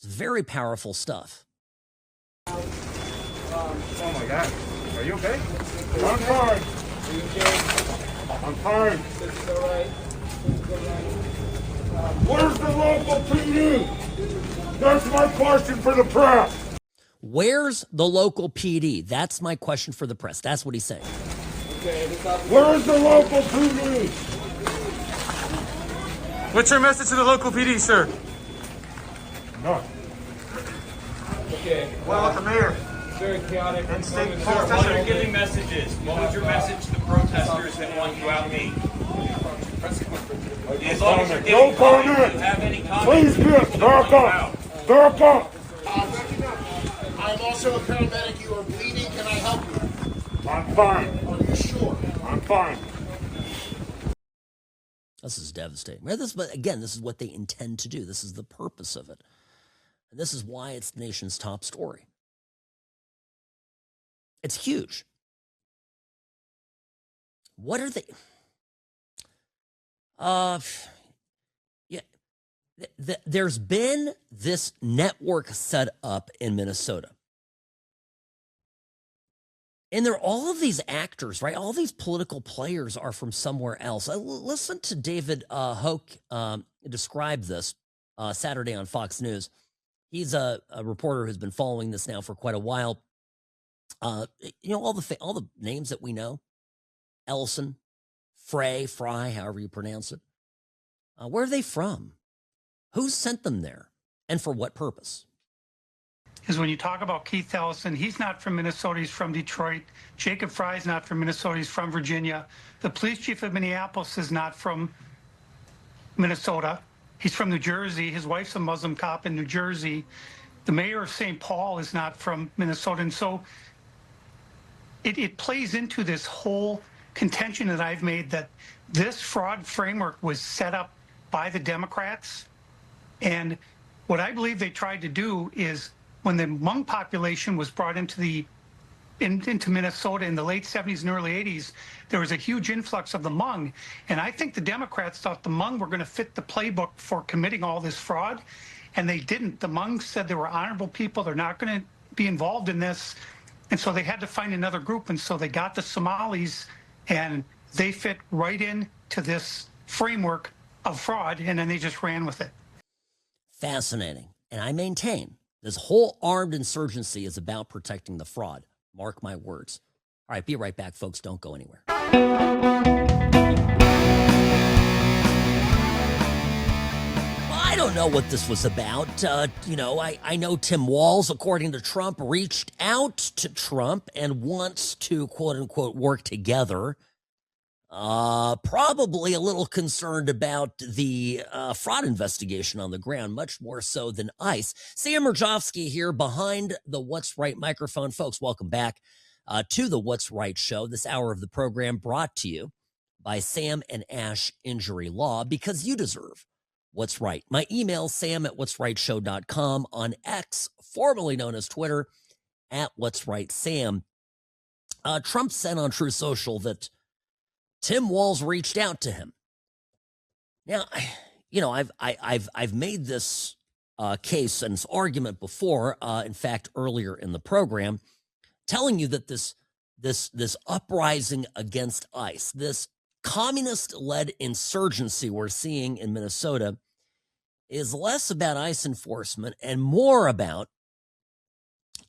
It's very powerful stuff. Oh my God. Are you okay? I'm fine. Are you okay? I'm fine. It's all right. Where's the local PD? That's my question for the press. Where's the local PD? That's my question for the press. That's what he's saying. Okay, where's the local PD? What's your message to the local PD, sir? None. Okay. Well, with the mayor. very chaotic. Protesters are giving messages. What was your message to the protesters that want you out late? As long as you're giving comment, do you have any comments? Please, back up. Back up. I'm also a paramedic. You are bleeding. Can I help you? I'm fine. Are you sure? I'm fine. This is devastating. But again, this is what they intend to do. This is the purpose of it. And this is why it's the nation's top story. It's huge. What are they? There's been this network set up in Minnesota. And there are all of these actors, right? All these political players are from somewhere else. Listen to David Hoke describe this Saturday on Fox News. He's a reporter who's been following this now for quite a while. All the names that we know: Ellison, Fry, however you pronounce it. Where are they from? Who sent them there, and for what purpose? Is when you talk about Keith Ellison, he's not from Minnesota, he's from Detroit. Jacob Fry's not from Minnesota, he's from Virginia. The police chief of Minneapolis is not from Minnesota. He's from New Jersey. His wife's a Muslim cop in New Jersey. The mayor of St. Paul is not from Minnesota. And so it plays into this whole contention that I've made that this fraud framework was set up by the Democrats. And what I believe they tried to do is, when the Hmong population was brought into Minnesota in the late 70s and early 80s, there was a huge influx of the Hmong. And I think the Democrats thought the Hmong were going to fit the playbook for committing all this fraud, and they didn't. The Hmong said they were honorable people. They're not going to be involved in this. And so they had to find another group. And so they got the Somalis, and they fit right into this framework of fraud, and then they just ran with it. Fascinating. And I maintain this whole armed insurgency is about protecting the fraud. Mark my words. All right, be right back, folks. Don't go anywhere. Well, I don't know what this was about. I know Tim Walz, according to Trump, reached out to Trump and wants to, quote unquote, work together. Probably a little concerned about the fraud investigation on the ground, much more so than ICE. Sam Mirejovsky here behind the What's Right microphone. Folks, welcome back to the What's Right show. This hour of the program brought to you by Sam and Ash Injury Law, because you deserve what's right. My email, sam@whatsrightshow.com, on X, formerly known as Twitter, @whatsrightsam. Trump said on True Social that Tim Walz reached out to him. Now, I've made this case and this argument before. In fact, earlier in the program, telling you that this uprising against ICE, this communist-led insurgency we're seeing in Minnesota, is less about ICE enforcement and more about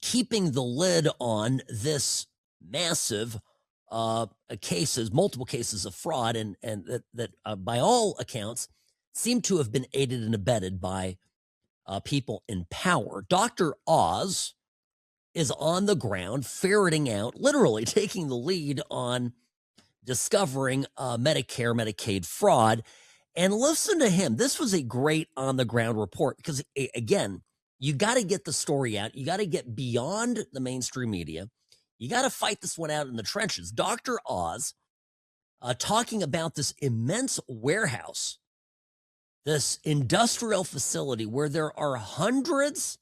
keeping the lid on this massive multiple cases of fraud, and that by all accounts seem to have been aided and abetted by people in power. Dr. Oz is on the ground ferreting out, literally taking the lead on discovering Medicare, Medicaid fraud. And listen to him. This was a great on-the-ground report because, again, you got to get the story out. You got to get beyond the mainstream media. You got to fight this one out in the trenches. Dr. Oz talking about this immense warehouse, this industrial facility where there are hundreds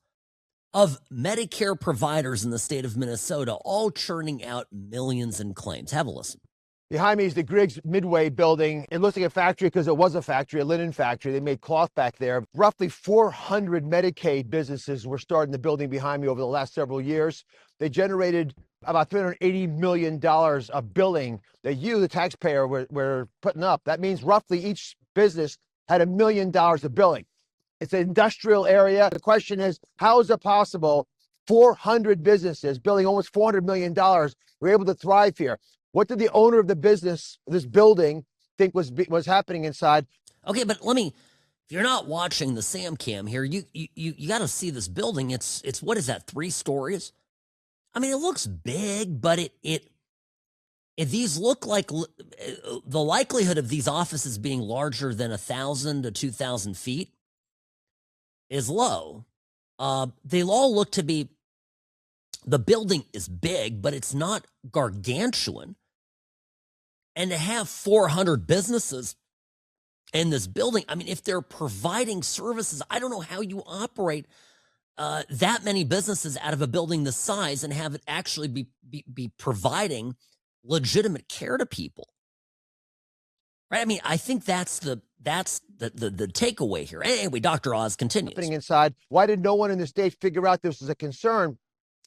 of Medicare providers in the state of Minnesota, all churning out millions in claims. Have a listen. Behind me is the Griggs Midway building. It looks like a factory because it was a factory, a linen factory. They made cloth back there. Roughly 400 Medicaid businesses were started in the building behind me over the last several years. They generated about $380 million of billing that you, the taxpayer, were putting up. That means roughly each business had $1 million of billing. It's an industrial area. The question is, how is it possible 400 businesses billing almost $400 million were able to thrive here? What did the owner of the business, this building, think was happening inside? Okay, but if you're not watching the Sam Cam here, you got to see this building. It's what is that, 3 stories? I mean, it looks big, but these look like the likelihood of these offices being larger than 1,000 to 2,000 feet is low. They all look to be, the building is big, but it's not gargantuan. And to have 400 businesses in this building, I mean, if they're providing services, I don't know how you operate that many businesses out of a building this size and have it actually be providing legitimate care to people. Right? I mean, I think that's the takeaway here. Anyway, Dr. Oz continues. Happening inside. Why did no one in the state figure out this was a concern?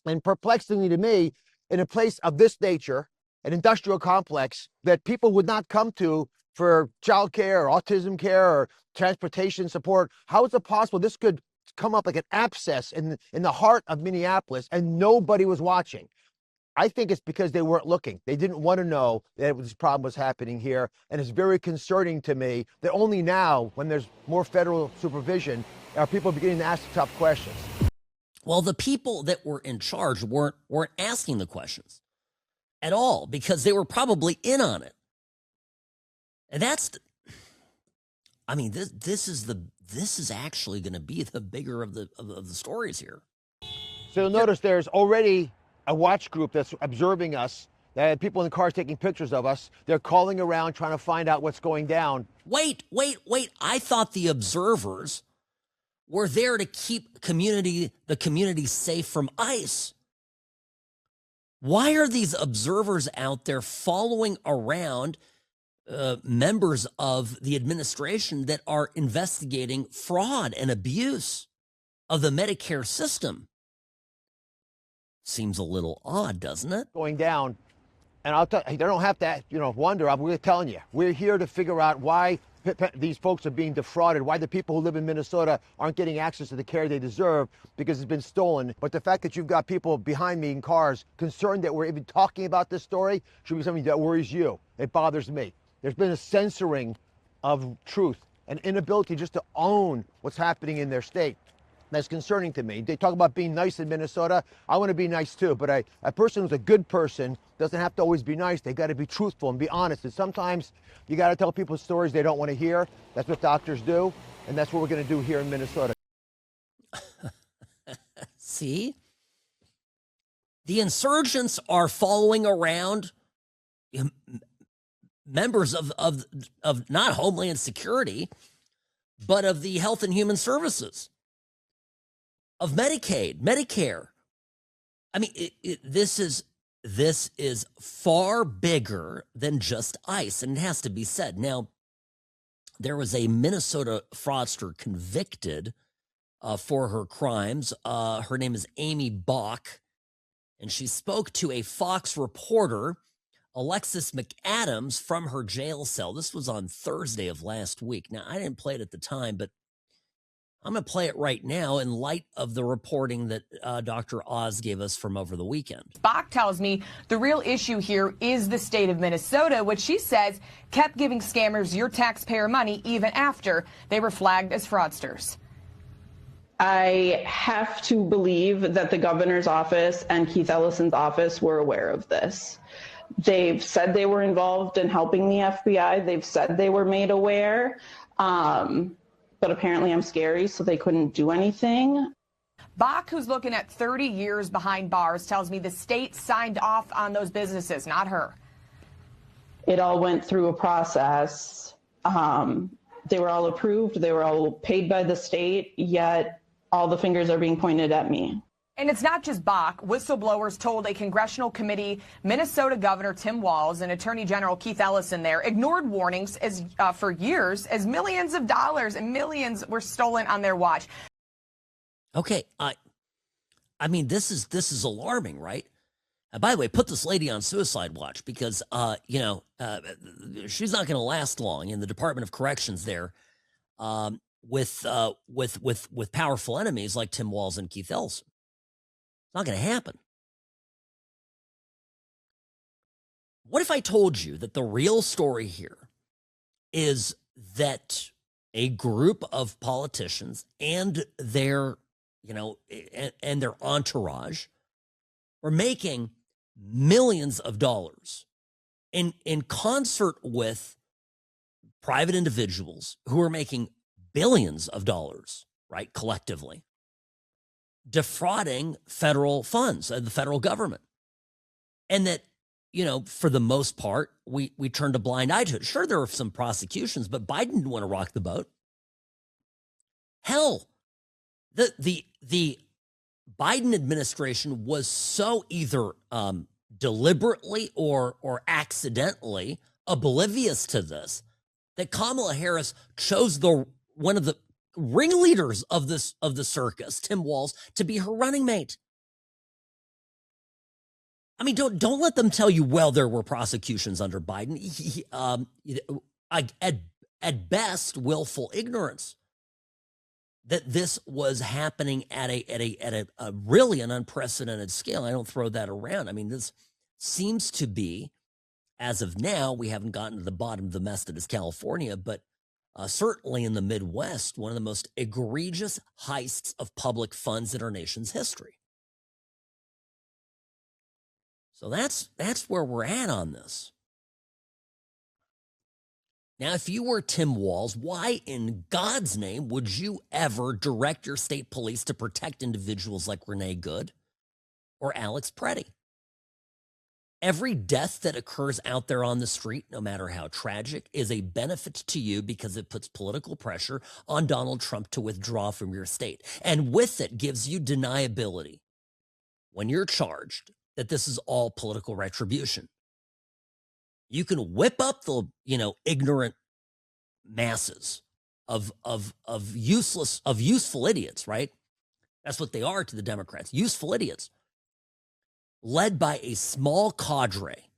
And perplexingly to me, in a place of this nature, an industrial complex that people would not come to for child care or autism care or transportation support, how is it possible this could come up like an abscess in the heart of Minneapolis and nobody was watching? I think it's because they weren't looking. They didn't want to know that this problem was happening here. And it's very concerning to me that only now, when there's more federal supervision, are people beginning to ask the tough questions. Well, the people that were in charge weren't asking the questions at all because they were probably in on it. And that's, I mean, this is actually going to be the bigger of the stories here. So you'll notice there's already a watch group that's observing us. That people in the cars taking pictures of us. They're calling around trying to find out what's going down. Wait. I thought the observers were there to keep the community safe from ICE. Why are these observers out there following around members of the administration that are investigating fraud and abuse of the Medicare system? Seems a little odd, doesn't it? Going down. And I'll tell you, they don't have to, wonder. We're telling you, we're here to figure out why these folks are being defrauded, why the people who live in Minnesota aren't getting access to the care they deserve because it's been stolen. But the fact that you've got people behind me in cars concerned that we're even talking about this story should be something that worries you. It bothers me. There's been a censoring of truth, an inability just to own what's happening in their state. That's concerning to me. They talk about being nice in Minnesota. I want to be nice too, but a person who's a good person doesn't have to always be nice. They got to be truthful and be honest. And sometimes you got to tell people stories they don't want to hear. That's what doctors do, and that's what we're going to do here in Minnesota. See? The insurgents are following around members of not Homeland Security, but of the Health and Human Services, of Medicaid, Medicare. I mean, this is far bigger than just ICE, and it has to be said. Now, there was a Minnesota fraudster convicted for her crimes. Her name is Amy Bach, and she spoke to a Fox reporter, Alexis McAdams, from her jail cell. This was on Thursday of last week. Now, I didn't play it at the time, but I'm going to play it right now in light of the reporting that Dr. Oz gave us from over the weekend. Bach tells me the real issue here is the state of Minnesota, which she says kept giving scammers your taxpayer money even after they were flagged as fraudsters. I have to believe that the governor's office and Keith Ellison's office were aware of this. They've said they were involved in helping the FBI. They've said they were made aware. But apparently I'm scary, so they couldn't do anything. Bach, who's looking at 30 years behind bars, tells me the state signed off on those businesses, not her. It all went through a process. They were all approved. They were all paid by the state, yet all the fingers are being pointed at me. And it's not just Bach. Whistleblowers told a congressional committee Minnesota Governor Tim Walz and Attorney General Keith Ellison there ignored warnings for years as millions of dollars and millions were stolen on their watch. Okay, I mean, this is alarming, right? And by the way, put this lady on suicide watch because she's not going to last long in the Department of Corrections there, with powerful enemies like Tim Walz and Keith Ellison. It's not going to happen. What if I told you that the real story here is that a group of politicians and their, and their entourage were making millions of dollars in concert with private individuals who are making billions of dollars, right, collectively, defrauding federal funds, the federal government. And that, for the most part, we turned a blind eye to it. Sure, there were some prosecutions, but Biden didn't want to rock the boat. Hell, the Biden administration was so either deliberately or accidentally oblivious to this that Kamala Harris chose one of the ringleaders of the circus, Tim Walz, to be her running mate. I mean, don't let them tell you, well, there were prosecutions under Biden. At best, willful ignorance that this was happening at a really an unprecedented scale. I don't throw that around. I mean, this seems to be, as of now, we haven't gotten to the bottom of the mess that is California, but certainly in the Midwest, one of the most egregious heists of public funds in our nation's history. So that's where we're at on this. Now, if you were Tim Walz, why in God's name would you ever direct your state police to protect individuals like Renee Good or Alex Pretti? Every death that occurs out there on the street, no matter how tragic, is a benefit to you because it puts political pressure on Donald Trump to withdraw from your state. And with it gives you deniability when you're charged that this is all political retribution. You can whip up the, ignorant masses of useful idiots, right? That's what they are to the Democrats, useful idiots, led by a small cadre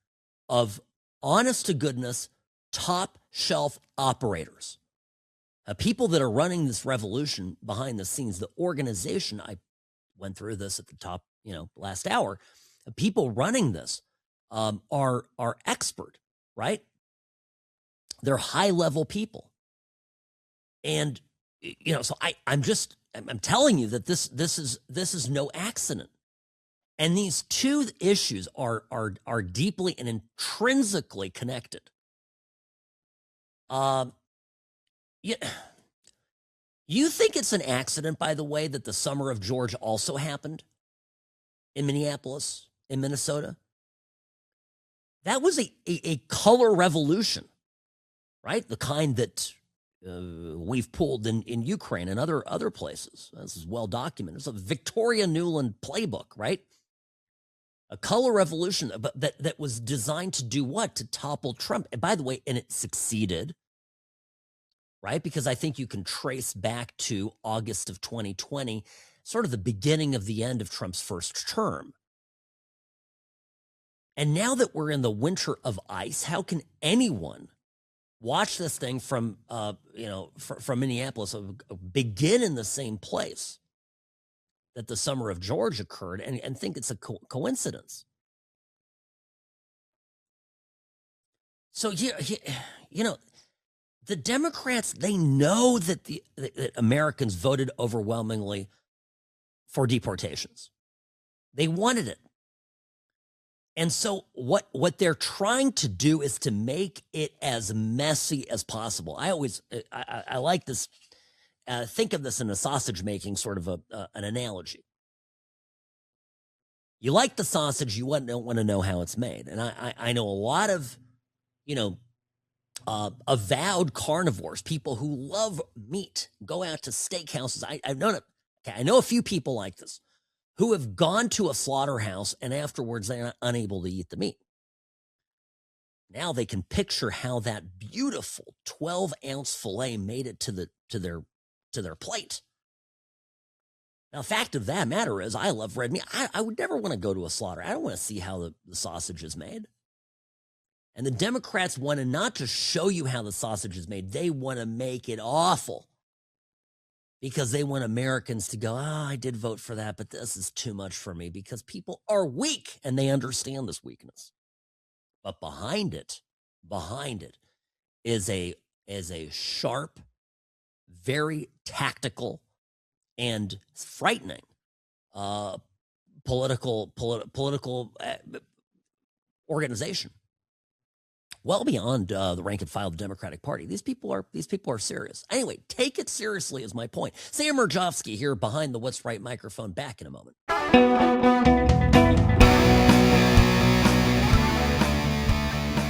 of honest to goodness, top shelf operators. People that are running this revolution behind the scenes, the organization, I went through this at the top, last hour, people running this are expert, right? They're high level people. And, so I'm telling you that this is no accident. And these two issues are deeply and intrinsically connected. You think it's an accident, by the way, that the Summer of George also happened in Minneapolis, in Minnesota? That was a color revolution, right? The kind that we've pulled in Ukraine and other places. This is well documented. It's a Victoria Nuland playbook, right? A color revolution that was designed to do what? To topple Trump. And by the way, and it succeeded, right? Because I think you can trace back to August of 2020, sort of the beginning of the end of Trump's first term. And now that we're in the winter of ice, how can anyone watch this thing from Minneapolis begin in the same place that the Summer of George occurred and think it's a coincidence? So, the Democrats, they know that that Americans voted overwhelmingly for deportations. They wanted it. And so what they're trying to do is to make it as messy as possible. I like this, think of this in a sausage making sort of an analogy. You like the sausage, you don't want to know how it's made. And I know a lot of, avowed carnivores, people who love meat, go out to steakhouses. I've known it. Okay, I know a few people like this, who have gone to a slaughterhouse and afterwards they're unable to eat the meat. Now they can picture how that beautiful 12-ounce filet made it to their plate. Now, the fact of that matter is, I love red meat. I would never want to go to a slaughter. I don't want to see how the sausage is made. And the Democrats want to not just show you how the sausage is made, they want to make it awful. Because they want Americans to go, I did vote for that, but this is too much for me, because people are weak and they understand this weakness. But behind it is a sharp, very tactical and frightening political organization, well beyond the rank and file of the Democratic Party. These people are serious. Anyway, take it seriously is my point. Sam Mirejovsky here behind the What's Right microphone. Back in a moment.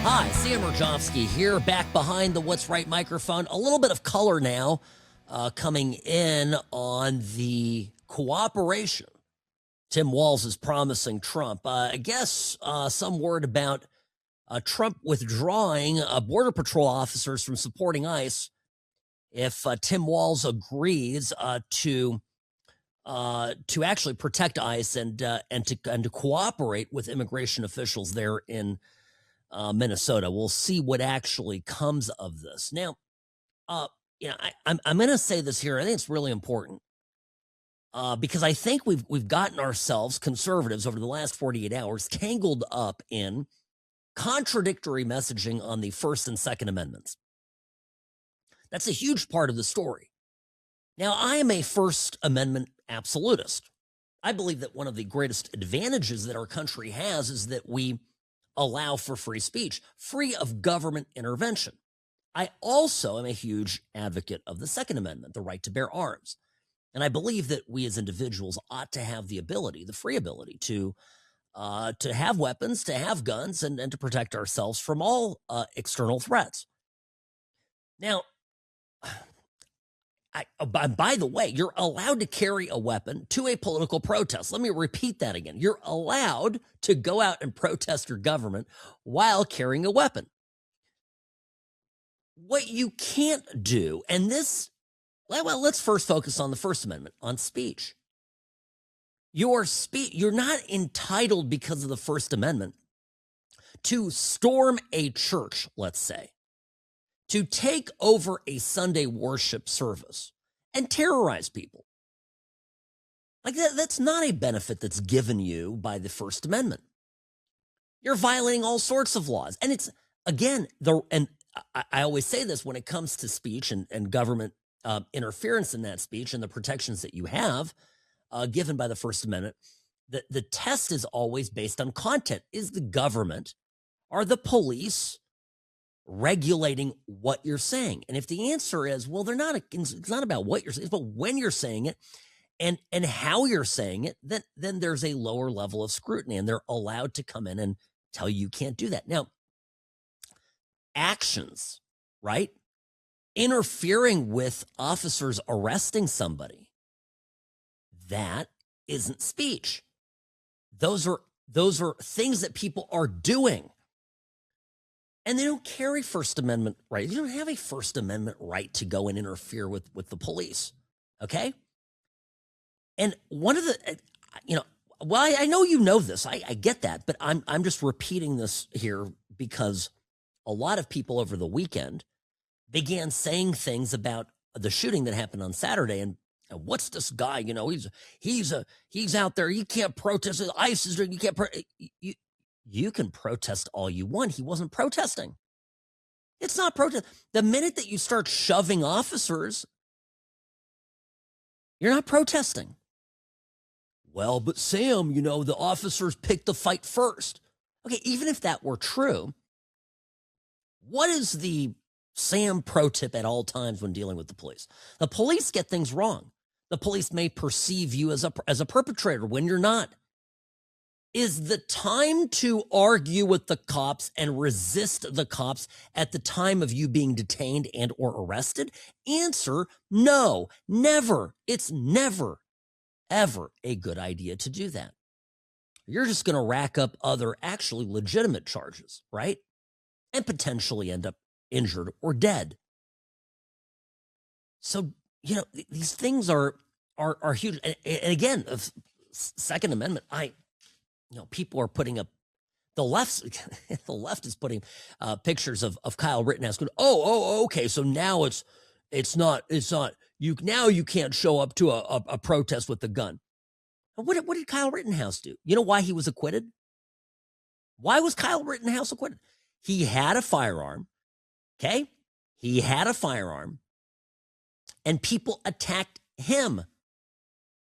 Hi, Sam Mirejovsky here, back behind the What's Right microphone. A little bit of color now coming in on the cooperation Tim Walz is promising Trump. I guess some word about Trump withdrawing Border Patrol officers from supporting ICE if Tim Walz agrees to actually protect ICE and to cooperate with immigration officials there in Minnesota. We'll see what actually comes of this. Now, I'm going to say this here. I think it's really important because I think we've gotten ourselves, conservatives, over the last 48 hours, tangled up in contradictory messaging on the First and Second Amendments. That's a huge part of the story. Now, I am a First Amendment absolutist. I believe that one of the greatest advantages that our country has is that we allow for free speech, free of government intervention. I also am a huge advocate of the Second Amendment, the right to bear arms. And I believe that we as individuals ought to have the ability, the free ability to have weapons, to have guns, and to protect ourselves from all external threats. Now, by the way, you're allowed to carry a weapon to a political protest. Let me repeat that again. You're allowed to go out and protest your government while carrying a weapon. What you can't do, and this, well, let's first focus on the First Amendment, on speech. You're not entitled because of the First Amendment to storm a church, let's say, to take over a Sunday worship service and terrorize people. Like that's not a benefit that's given you by the First Amendment. You're violating all sorts of laws. And it's, again, I always say this when it comes to speech and government interference in that speech and the protections that you have given by the First Amendment, the test is always based on content. Is the government, are the police regulating what you're saying? And if the answer is, well, it's not about what you're saying, it's about when you're saying it and how you're saying it, then there's a lower level of scrutiny, and they're allowed to come in and tell you can't do that. Now, actions, right? Interfering with officers arresting somebody, that isn't speech. Those are things that people are doing. And they don't carry First Amendment rights. You don't have a First Amendment right to go and interfere with the police. Okay? And one of the, well, I know you know this. I get that, but I'm just repeating this here because a lot of people over the weekend began saying things about the shooting that happened on Saturday. And what's this guy? He's out there. He can't protest. ICE is doing. You can't. You can protest all you want. He wasn't protesting. It's not protest. The minute that you start shoving officers, you're not protesting. Well, but Sam, the officers picked the fight first. Okay, even if that were true, what is the Sam pro tip at all times when dealing with the police? The police get things wrong. The police may perceive you as a perpetrator when you're not. Is the time to argue with the cops and resist the cops at the time of you being detained and or arrested? Answer, no, never. It's never, ever a good idea to do that. You're just going to rack up other actually legitimate charges, right? And potentially end up injured or dead. So, these things are huge. And again, the Second Amendment, people are putting up, the left is putting pictures of Kyle Rittenhouse going, okay, so now it's not you can't show up to a protest with a gun. What did Kyle Rittenhouse do? You know why he was acquitted? Why was Kyle Rittenhouse acquitted? He had a firearm, okay? He had a firearm, and people attacked him.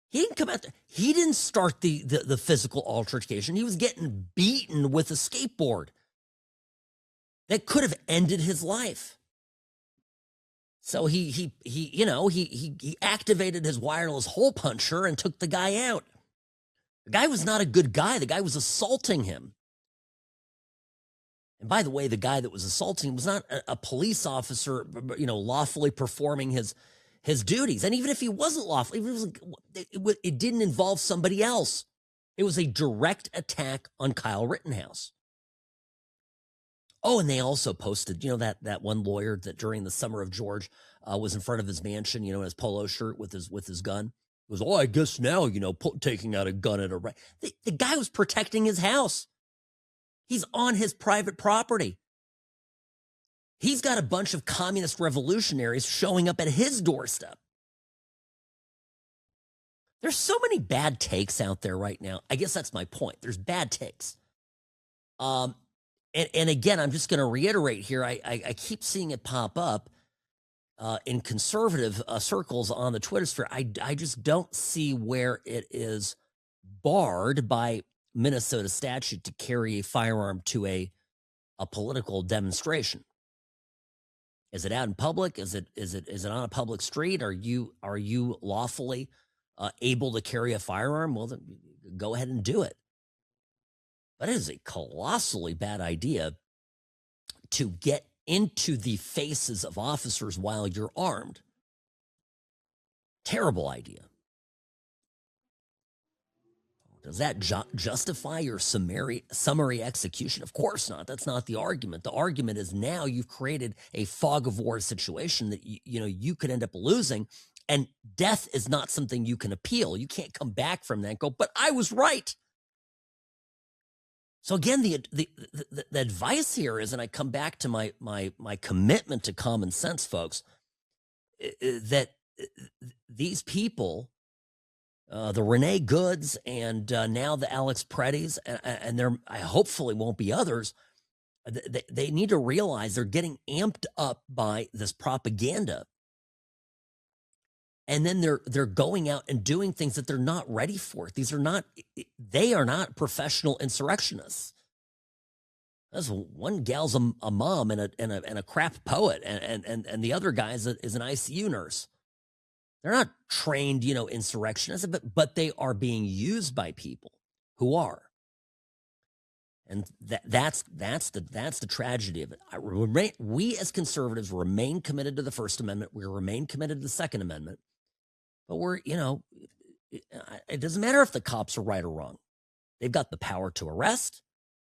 He didn't come out there. He didn't start the physical altercation. He was getting beaten with a skateboard that could have ended his life. So he activated his wireless hole puncher and took the guy out. The guy was not a good guy. The guy was assaulting him. And by the way, the guy that was assaulting him was not a police officer, lawfully performing his duties. And even if he wasn't lawful, it didn't involve somebody else. It was a direct attack on Kyle Rittenhouse. Oh, and they also posted, that one lawyer that during the Summer of George was in front of his mansion, in his polo shirt with his gun. He goes, I guess now, taking out a gun at a right. The guy was protecting his house. He's on his private property. He's got a bunch of communist revolutionaries showing up at his doorstep. There's so many bad takes out there right now. I guess that's my point. There's bad takes. And again, I'm just going to reiterate here. I keep seeing it pop up in conservative circles on the Twitter sphere. I just don't see where it is barred by Minnesota statute to carry a firearm to a political demonstration. Is it out in public? Is it on a public street? Are you lawfully able to carry a firearm? Well, then go ahead and do it. But it is a colossally bad idea to get into the faces of officers while you're armed. Terrible idea. Does that justify your summary execution? Of course not. That's not the argument. The argument is now you've created a fog of war situation that you could end up losing, and death is not something you can appeal. You can't come back from that and go, but I was right. So again, the advice here is, and I come back to my commitment to common sense, folks, that these people, the Renee Goods and now the Alex Prettis, and there hopefully won't be others, they need to realize they're getting amped up by this propaganda. And then they're going out and doing things that they're not ready for. They are not professional insurrectionists. This one gal's a mom and a crap poet, and the other guy is an ICU nurse. They're not trained, insurrectionists, but they are being used by people who are. And that's the tragedy of it. We as conservatives remain committed to the First Amendment. We remain committed to the Second Amendment. But it doesn't matter if the cops are right or wrong. They've got the power to arrest.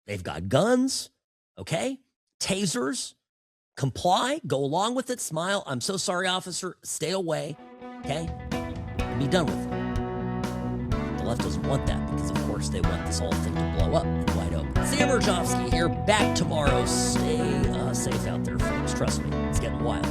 They've got guns, okay? Tasers. Comply, go along with it, smile. I'm so sorry, officer. Stay away, okay? And be done with it. The left doesn't want that because, of course, they want this whole thing to blow up and wide open. Sam Mirejovsky here, back tomorrow. Stay safe out there, folks. Trust me, it's getting wild.